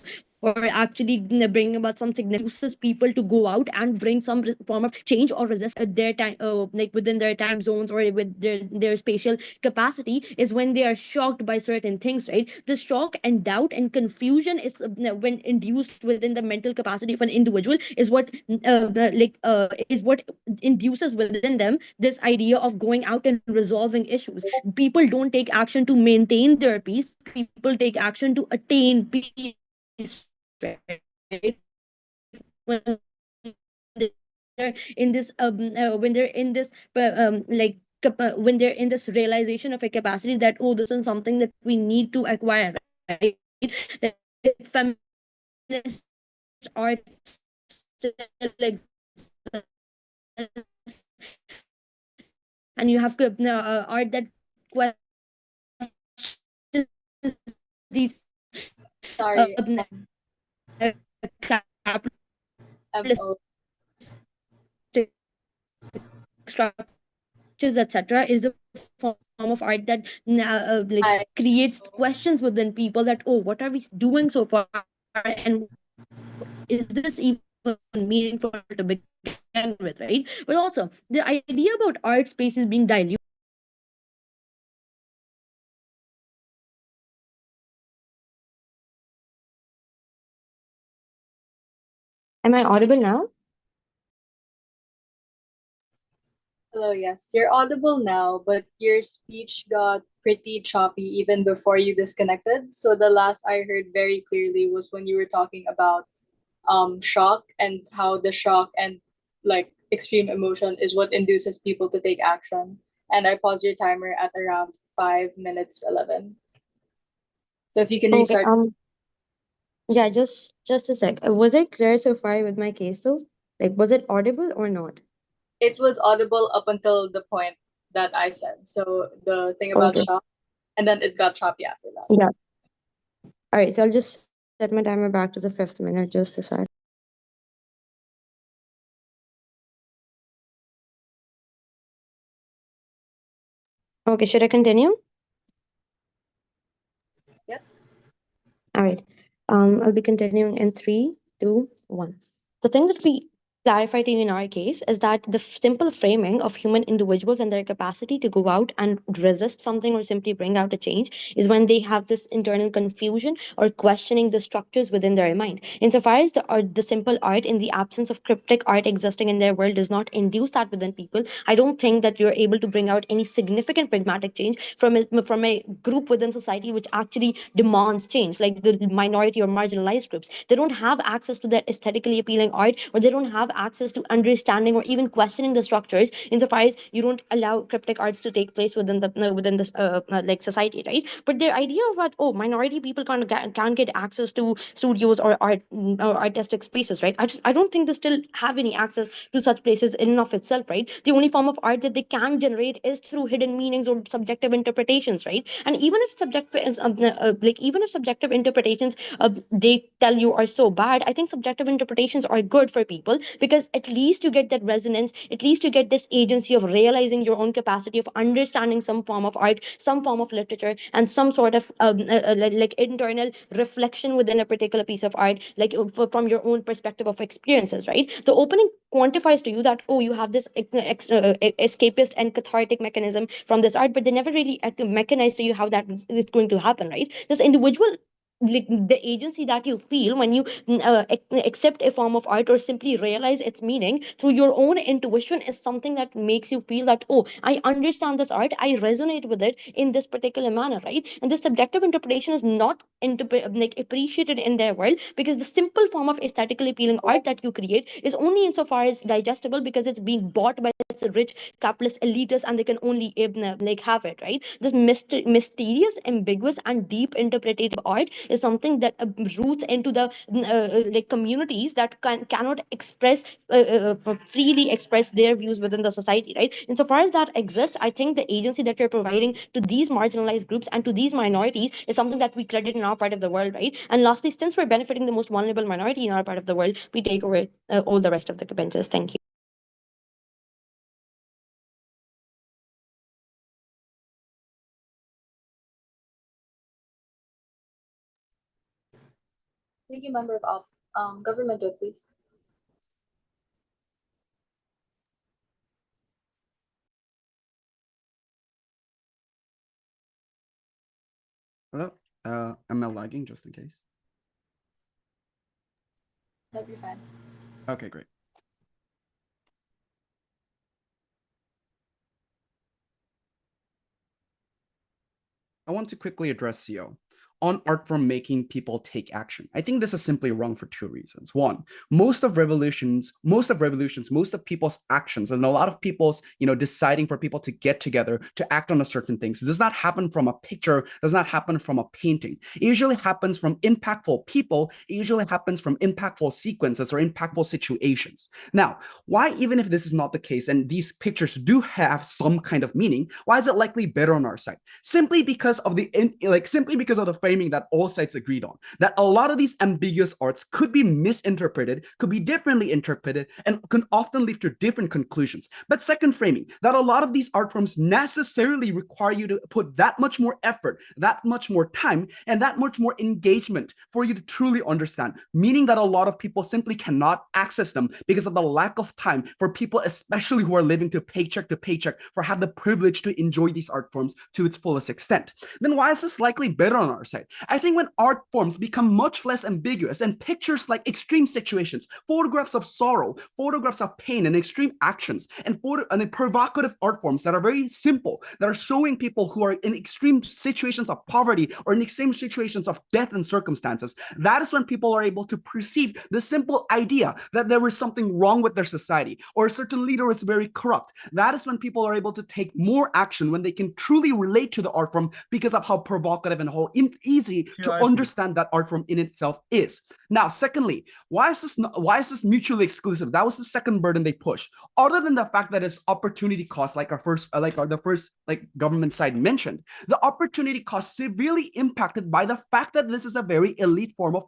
or actually bringing about some significant people to go out and bring some form of change or resist at their time, like within their time zones or with their spatial capacity, is when they are shocked by certain things, right? The shock and doubt and confusion is when induced within the mental capacity of an individual is what is what induces within them this idea of going out and resolving issues. People don't take action to maintain their peace, people take action to attain peace, right? When they're in this when they're in this when they're in this realization of a capacity that, oh, this is something that we need to acquire, right? That feminist art still exists, and you have art that questions these
Sorry.
capitalist
MO.
structures, etc., is the form of art that
I
creates questions within people that, oh, what are we doing so far, and is this even meaningful to begin with, right? But also the idea about art spaces being diluted. Am I audible now?
Hello, yes. You're audible now, but your speech got pretty choppy even before you disconnected. So the last I heard very clearly was when you were talking about shock and how the shock and like extreme emotion is what induces people to take action. And I paused your timer at around 5 minutes 11. So if you can
Okay.
restart.
Yeah, just a sec. Was I clear so far with my case though? Like, was it audible or not?
It was audible up until the point that I said. So the thing about
Okay.
shock, and then it got choppy after that.
Yeah. All right. So I'll just set my timer back to the 5th minute. Just a sec. Okay. Should I continue?
Yep.
All right. I'll be continuing in 3, 2, 1. The thing that we clarify to you in our case is that the simple framing of human individuals and their capacity to go out and resist something or simply bring out a change is when they have this internal confusion or questioning the structures within their mind. Insofar as the simple art in the absence of cryptic art existing in their world does not induce that within people, I don't think that you're able to bring out any significant pragmatic change from a group within society which actually demands change, like the minority or marginalized groups. They don't have access to that aesthetically appealing art, or they don't have access to understanding or even questioning the structures, insofar as you don't allow cryptic arts to take place within this like society, right? But the idea of what, oh, minority people can't get access to studios or or artistic spaces, right? I don't think they still have any access to such places in and of itself, right? The only form of art that they can generate is through hidden meanings or subjective interpretations, right? And even if even if subjective interpretations they tell you are so bad, I think subjective interpretations are good for people, because at least you get that resonance, at least you get this agency of realizing your own capacity of understanding some form of art, some form of literature, and some sort of like internal reflection within a particular piece of art, like from your own perspective of experiences, right? The opening quantifies to you that, oh, you have this escapist and cathartic mechanism from this art, but they never really mechanize to you how that is going to happen, right? This individual, like the agency that you feel when you accept a form of art or simply realize its meaning through your own intuition, is something that makes you feel that, oh, I understand this art, I resonate with it in this particular manner, right? And this subjective interpretation is not like appreciated in their world, because the simple form of aesthetically appealing art that you create is only insofar as digestible because it's being bought by this rich capitalist elitists, and they can only like have it, right? This mysterious, ambiguous, and deep interpretative art is something that roots into the like communities that cannot express freely express their views within the society, right? Insofar as that exists, I think the agency that you're providing to these marginalized groups and to these minorities is something that we credit in our part of the world, right? And lastly, since we're benefiting the most vulnerable minority in our part of the world, we take away all the rest of the benches. Thank you.
Thank you, member of government, please.
Hello? Am I lagging just in case?
That'd be fine.
Okay, great. I want to quickly address CO on art form making people take action. I think this is simply wrong for two reasons. One, most of people's actions, and a lot of people's, deciding for people to get together to act on a certain thing, so does not happen from a picture, does not happen from a painting. It usually happens from impactful people. It usually happens from impactful sequences or impactful situations. Now, why, even if this is not the case and these pictures do have some kind of meaning, why is it likely better on our side? Simply because of the framing that all sides agreed on, that a lot of these ambiguous arts could be misinterpreted, could be differently interpreted, and can often lead to different conclusions. But second framing, that a lot of these art forms necessarily require you to put that much more effort, that much more time, and that much more engagement for you to truly understand, meaning that a lot of people simply cannot access them because of the lack of time for people, especially who are living to paycheck, for have the privilege to enjoy these art forms to its fullest extent. Then why is this likely better on our side? I think when art forms become much less ambiguous and pictures like extreme situations, photographs of sorrow, photographs of pain and extreme actions, and provocative art forms that are very simple, that are showing people who are in extreme situations of poverty or in extreme situations of death and circumstances, that is when people are able to perceive the simple idea that there is something wrong with their society or a certain leader is very corrupt. That is when people are able to take more action, when they can truly relate to the art form because of how provocative and how easy to understand that art form in itself is. Now, secondly, why is this mutually exclusive? That was the second burden they pushed. Other than the fact that it's opportunity cost, like the first government side mentioned, the opportunity cost severely impacted by the fact that this is a very elite form of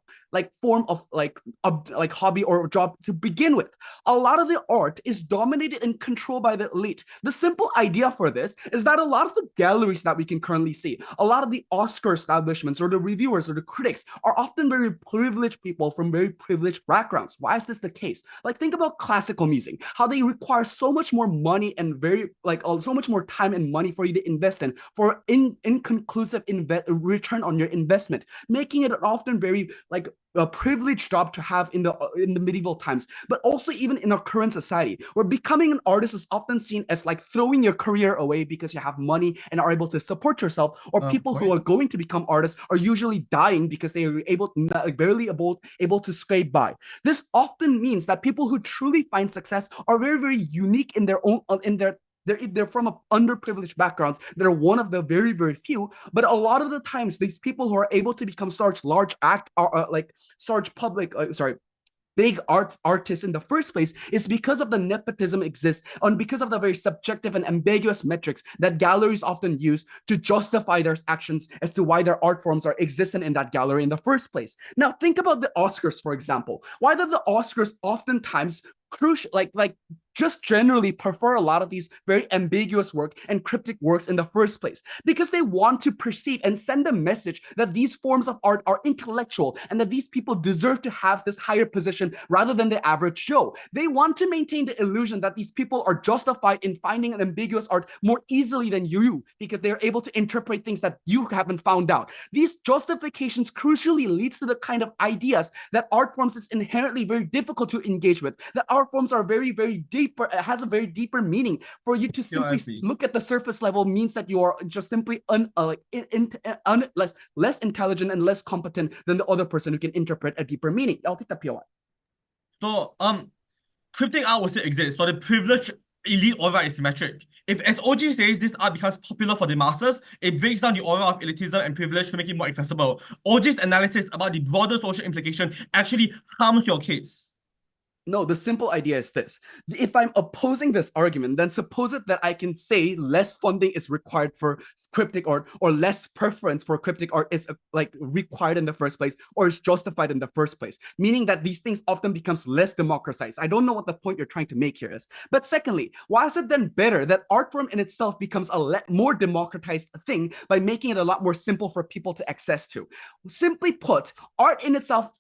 hobby or job to begin with. A lot of the art is dominated and controlled by the elite. The simple idea for this is that a lot of the galleries that we can currently see, a lot of the Oscar establishments or the reviewers or the critics are often very privileged people from very privileged backgrounds. Why is this the case? Like, think about classical music, how they require so much more money and so much more time and money for you to invest in for inconclusive return on your investment, making it often very a privileged job to have in the medieval times, but also even in our current society, where becoming an artist is often seen as like throwing your career away because you have money and are able to support yourself, or people who are going to become artists are usually dying because they are barely able to scrape by. This often means that people who truly find success are very, very unique in their own they're from underprivileged backgrounds. They're one of the very, very few. But a lot of the times, these people who are able to become such large big artists in the first place is because of the nepotism exists, and because of the very subjective and ambiguous metrics that galleries often use to justify their actions as to why their art forms are existent in that gallery in the first place. Now, think about the Oscars, for example. Why do the Oscars oftentimes crucial like just generally prefer a lot of these very ambiguous work and cryptic works in the first place? Because they want to perceive and send a message that these forms of art are intellectual and that these people deserve to have this higher position rather than the average Joe. They want to maintain the illusion that these people are justified in finding an ambiguous art more easily than you, because they are able to interpret things that you haven't found out. These justifications crucially leads to the kind of ideas that art forms is inherently very difficult to engage with, that art forms are very, very deeper, it has a very deeper meaning. For you to simply look at the surface level means that you are just simply less intelligent and less competent than the other person who can interpret a deeper meaning. I'll take the POI.
So, cryptic art will still exist. So the privileged elite aura is symmetric. If, as OG says, this art becomes popular for the masses, it breaks down the aura of elitism and privilege to make it more accessible. OG's analysis about the broader social implication actually harms your case.
No, the simple idea is this. If I'm opposing this argument, then suppose it that I can say less funding is required for cryptic art, or less preference for cryptic art is required in the first place, or is justified in the first place, meaning that these things often becomes less democratized. I don't know what the point you're trying to make here is. But secondly, why is it then better that art form in itself becomes a more democratized thing by making it a lot more simple for people to access to? Simply put, art in itself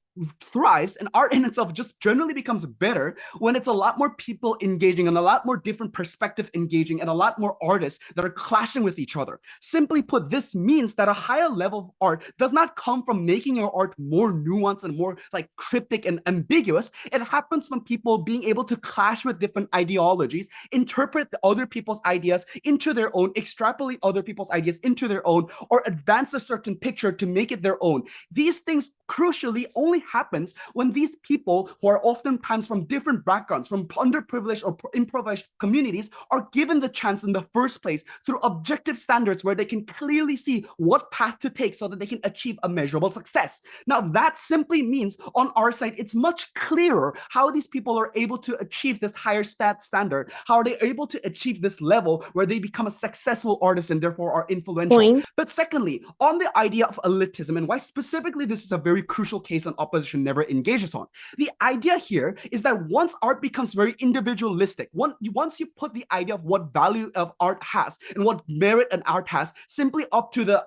thrives, and art in itself just generally becomes better when it's a lot more people engaging and a lot more different perspective engaging and a lot more artists that are clashing with each other. Simply put, this means that a higher level of art does not come from making your art more nuanced and more cryptic and ambiguous. It happens from people being able to clash with different ideologies, interpret the other people's ideas into their own, extrapolate other people's ideas into their own, or advance a certain picture to make it their own. These things crucially only happens when these people, who are oftentimes from different backgrounds, from underprivileged or impoverished communities, are given the chance in the first place through objective standards where they can clearly see what path to take so that they can achieve a measurable success. Now, that simply means on our side, it's much clearer how these people are able to achieve this higher standard, how are they able to achieve this level where they become a successful artist and therefore are influential. But secondly, on the idea of elitism, and why specifically this is a very crucial case on opposition never engages on. The idea here is that once art becomes very individualistic, once you put the idea of what value of art has and what merit an art has simply up to the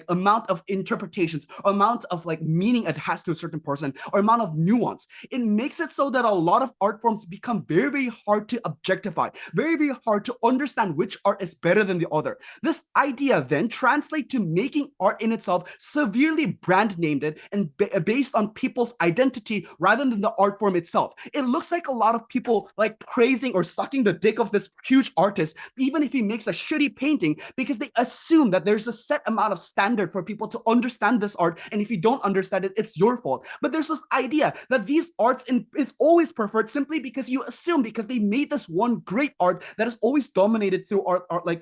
amount of interpretations, or amount of meaning it has to a certain person, or amount of nuance, it makes it so that a lot of art forms become very, very hard to objectify, very, very hard to understand which art is better than the other. This idea then translates to making art in itself severely brand named and based on people's identity rather than the art form itself. It looks like a lot of people praising or sucking the dick of this huge artist, even if he makes a shitty painting, because they assume that there's a set amount of standard for people to understand this art, and if you don't understand it, it's your fault. But there's this idea that these arts is always preferred simply because you assume, because they made this one great art that is always dominated through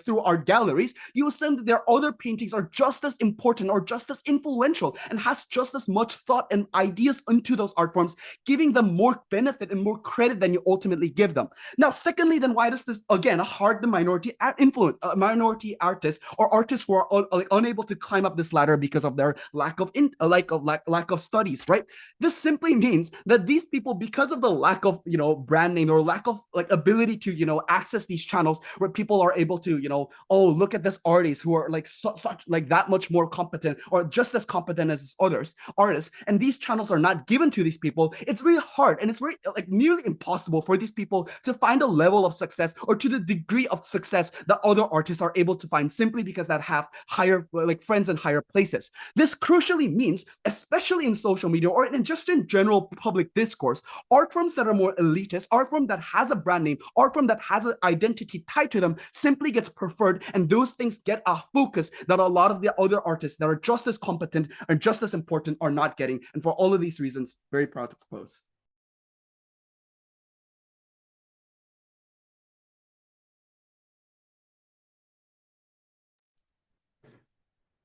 through art galleries, you assume that their other paintings are just as important or just as influential and has just as much thought and ideas into those art forms, giving them more benefit and more credit than you ultimately give them. Now, secondly, then why does this again hard the minority artists, or artists who are unable to climb up this ladder because of their lack of studies, right? This simply means that these people, because of the lack of brand name, or lack of ability to access these channels where people are able to oh, look at this artist who are such that much more competent or just as competent as others artists, and these channels are not given to these people, it's very hard and it's very like nearly impossible for these people to find a level of success or to the degree of success that other artists are able to find simply because that have higher like friends in higher places. This crucially means, especially in social media or in just in general public discourse, art forms that are more elitist, art form that has a brand name, art form that has an identity tied to them simply gets preferred, and those things get a focus that a lot of the other artists that are just as competent and just as important are not getting. And for all of these reasons, very proud to propose.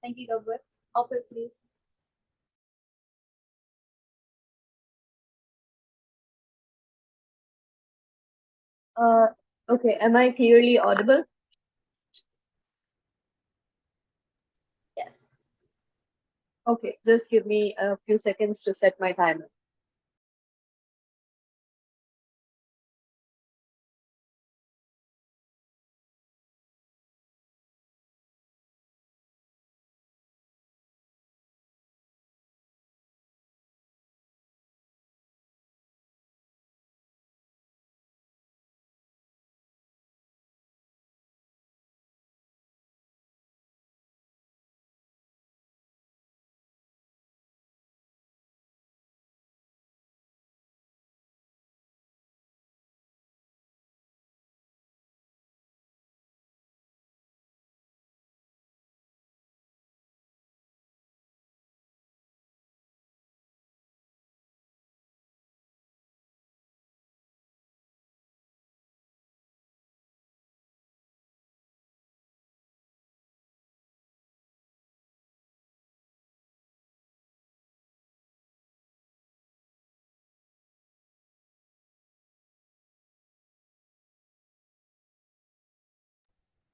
Thank you, Gilbert. Output, please.
Okay, am I clearly audible?
Yes.
Okay, just give me a few seconds to set my timer.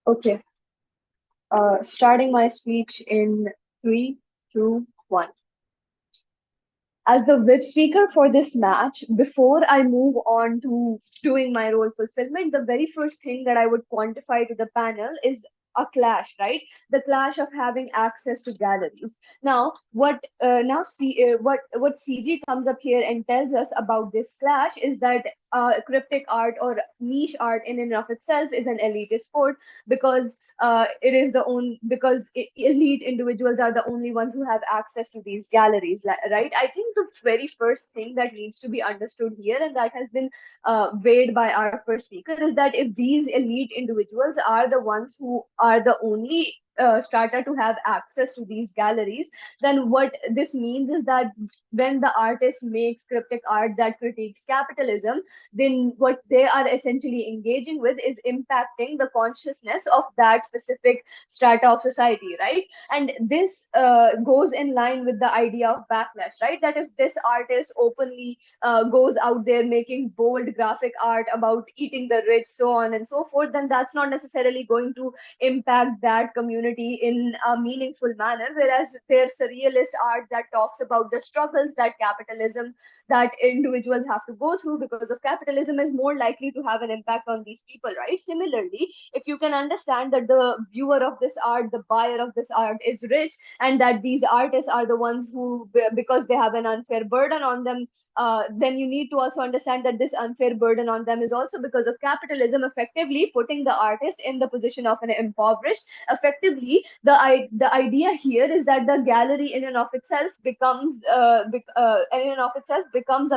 Okay, starting my speech in 3, 2, 1. As the whip speaker for this match, before I move on to doing my role fulfillment, the very first thing that I would quantify to the panel is a clash, right? The clash of having access to galleries. Now, what CG comes up here and tells us about this clash is that cryptic art or niche art in and of itself is an elitist sport because it is the only because elite individuals are the only ones who have access to these galleries, right? I think the very first thing that needs to be understood here, and that has been weighed by our first speaker, is that if these elite individuals are the ones who are the only strata to have access to these galleries, then what this means is that when the artist makes cryptic art that critiques capitalism, then what they are essentially engaging with is impacting the consciousness of that specific strata of society, right? And this goes in line with the idea of backlash, right? That if this artist openly goes out there making bold graphic art about eating the rich, so on and so forth, then that's not necessarily going to impact that community in a meaningful manner. Whereas there's surrealist art that talks about the struggles that capitalism, that individuals have to go through because of capitalism, is more likely to have an impact on these people, right? Similarly, if you can understand that the viewer of this art, the buyer of this art is rich, and that these artists are the ones who, because they have an unfair burden on them, then you need to also understand that this unfair burden on them is also because of capitalism effectively putting the artist in the position of an impoverished. Effectively, the idea here is that the gallery in and of itself becomes a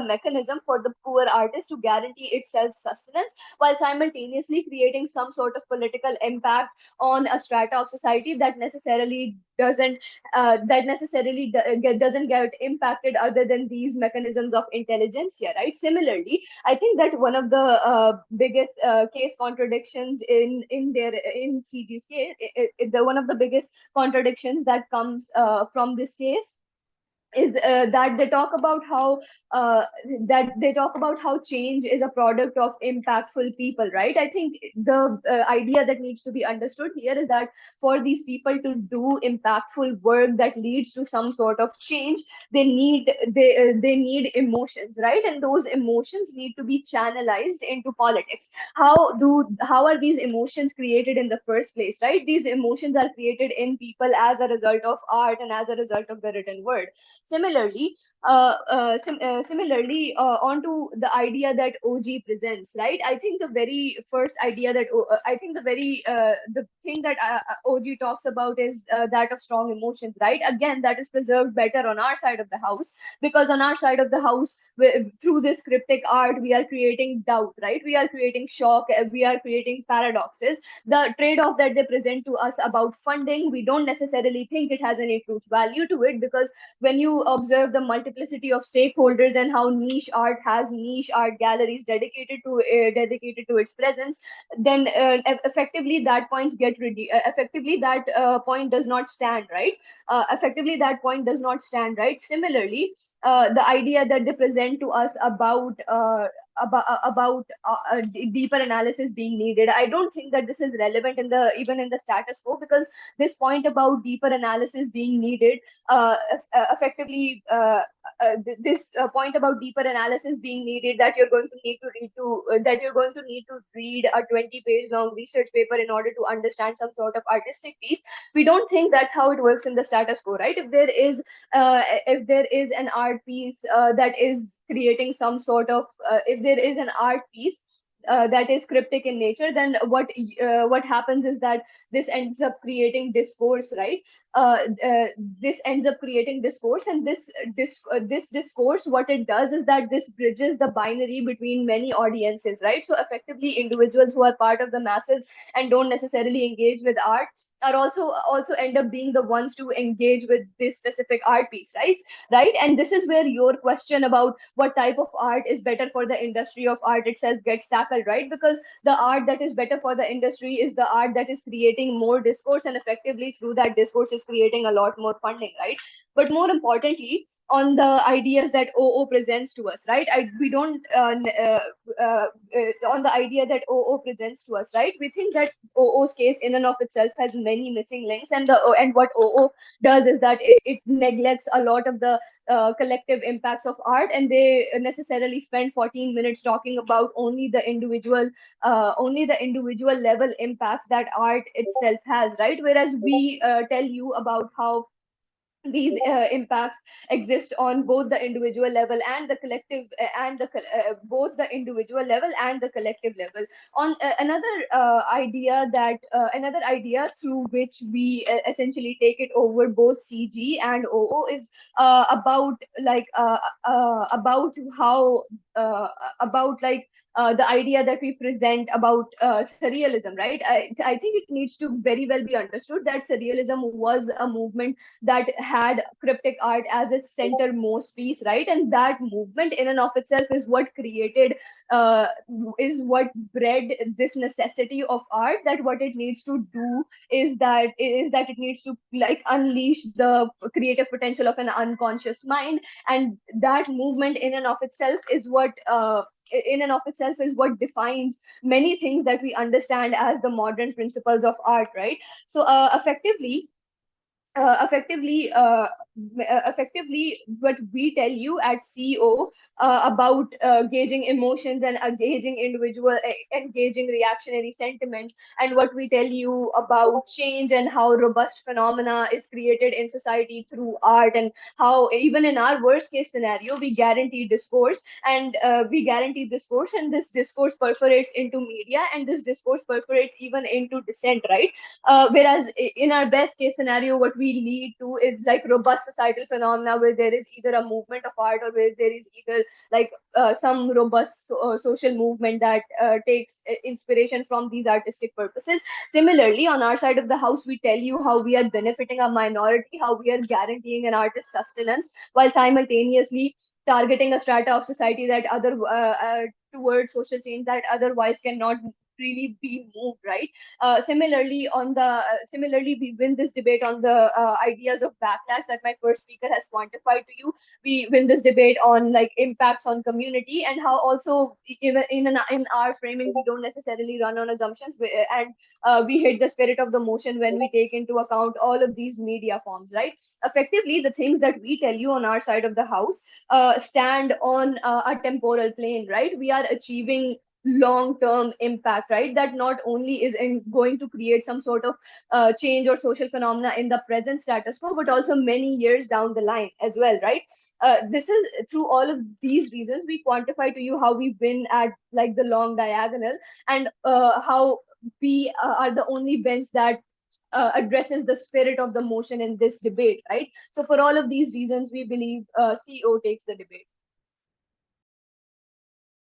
mechanism for the poor artist to guarantee its self sustenance, while simultaneously creating some sort of political impact on a strata of society that necessarily doesn't get impacted other than these mechanisms of intelligentsia, right? Similarly, I think that one of the biggest case contradictions in CG's case, the one of the biggest contradictions that comes from this case is that they talk about how change is a product of impactful people, right? I think the idea that needs to be understood here is that for these people to do impactful work that leads to some sort of change, they need emotions, right? And those emotions need to be channelized into politics. How are these emotions created in the first place, right? These emotions are created in people as a result of art and as a result of the written word. Similarly, onto the idea that OG presents, right? I think the very first idea that I think the thing that OG talks about is that of strong emotions, right? Again, that is preserved better on our side of the house, because on our side of the house, through this cryptic art, we are creating doubt, right? We are creating shock, we are creating paradoxes. The trade-off that they present to us about funding, we don't necessarily think it has any truth value to it, because when you observe the multiplicity of stakeholders and how niche art has niche art galleries dedicated to its presence, then effectively that effectively that point does not stand, right? Effectively that point does not stand, right? Similarly, the idea that they present to us about deeper analysis being needed, I don't think that this is relevant in the even in the status quo, because this point about deeper analysis being needed, effectively this point about deeper analysis being needed, that you're going to need to read to that you're going to need to read a 20-page long research paper in order to understand some sort of artistic piece. We don't think that's how it works in the status quo, right? If there is an art piece that is creating some sort of if there is an art piece that is cryptic in nature, then what happens is that this ends up creating discourse, right? This ends up creating discourse, and this discourse, what it does is that this bridges the binary between many audiences, right? So effectively, individuals who are part of the masses and don't necessarily engage with art are also end up being the ones to engage with this specific art piece, right? And this is where your question about what type of art is better for the industry of art itself gets tackled, right? Because the art that is better for the industry is the art that is creating more discourse, and effectively through that discourse is creating a lot more funding, right? But more importantly, on the ideas that OO presents to us, right? We don't On the idea that OO presents to us, right? We think that OO's case in and of itself has many missing links, and what OO does is that it neglects a lot of the collective impacts of art, and they necessarily spend 14 minutes talking about only the individual level impacts that art itself has, right? Whereas we tell you about how these impacts exist on both the individual level and the collective both the individual level and the collective level. On another idea through which we essentially take it over both CG and OO is about how about like the idea that we present about surrealism, right? I think it needs to very well be understood that surrealism was a movement that had cryptic art as its centermost piece, right? And that movement in and of itself uh, is what bred this necessity of art, that what it needs to do is that it needs to like unleash the creative potential of an unconscious mind, and that movement in and of itself is what defines many things that we understand as the modern principles of art, right? So uh, effectively uh, effectively what we tell you at CO about gauging emotions and engaging reactionary sentiments, and what we tell you about change and how robust phenomena is created in society through art, and how even in our worst case scenario we guarantee discourse, and this discourse perforates into media, and this discourse perforates even into dissent, right? Whereas in our best case scenario, what we lead to is like robust societal phenomena where there is either a movement of art, or where there is either like some robust social movement that takes inspiration from these artistic purposes. Similarly, on our side of the house, we tell you how we are benefiting a minority, how we are guaranteeing an artist's sustenance, while simultaneously targeting a strata of society that towards social change that otherwise cannot really be moved, right? Similarly, we win this debate on the ideas of backlash that my first speaker has quantified to you. We win this debate on like impacts on community, and how also even in our framing we don't necessarily run on assumptions, and we hit the spirit of the motion when we take into account all of these media forms, right? Effectively, the things that we tell you on our side of the house stand on a temporal plane, right? We are achieving long-term impact, right? That not only is going to create some sort of change or social phenomena in the present status quo, but also many years down the line as well, right? This is through all of these reasons we quantify to you how we win at like the long diagonal, and how we are the only bench that addresses the spirit of the motion in this debate, right? So for all of these reasons, we believe CO takes the debate.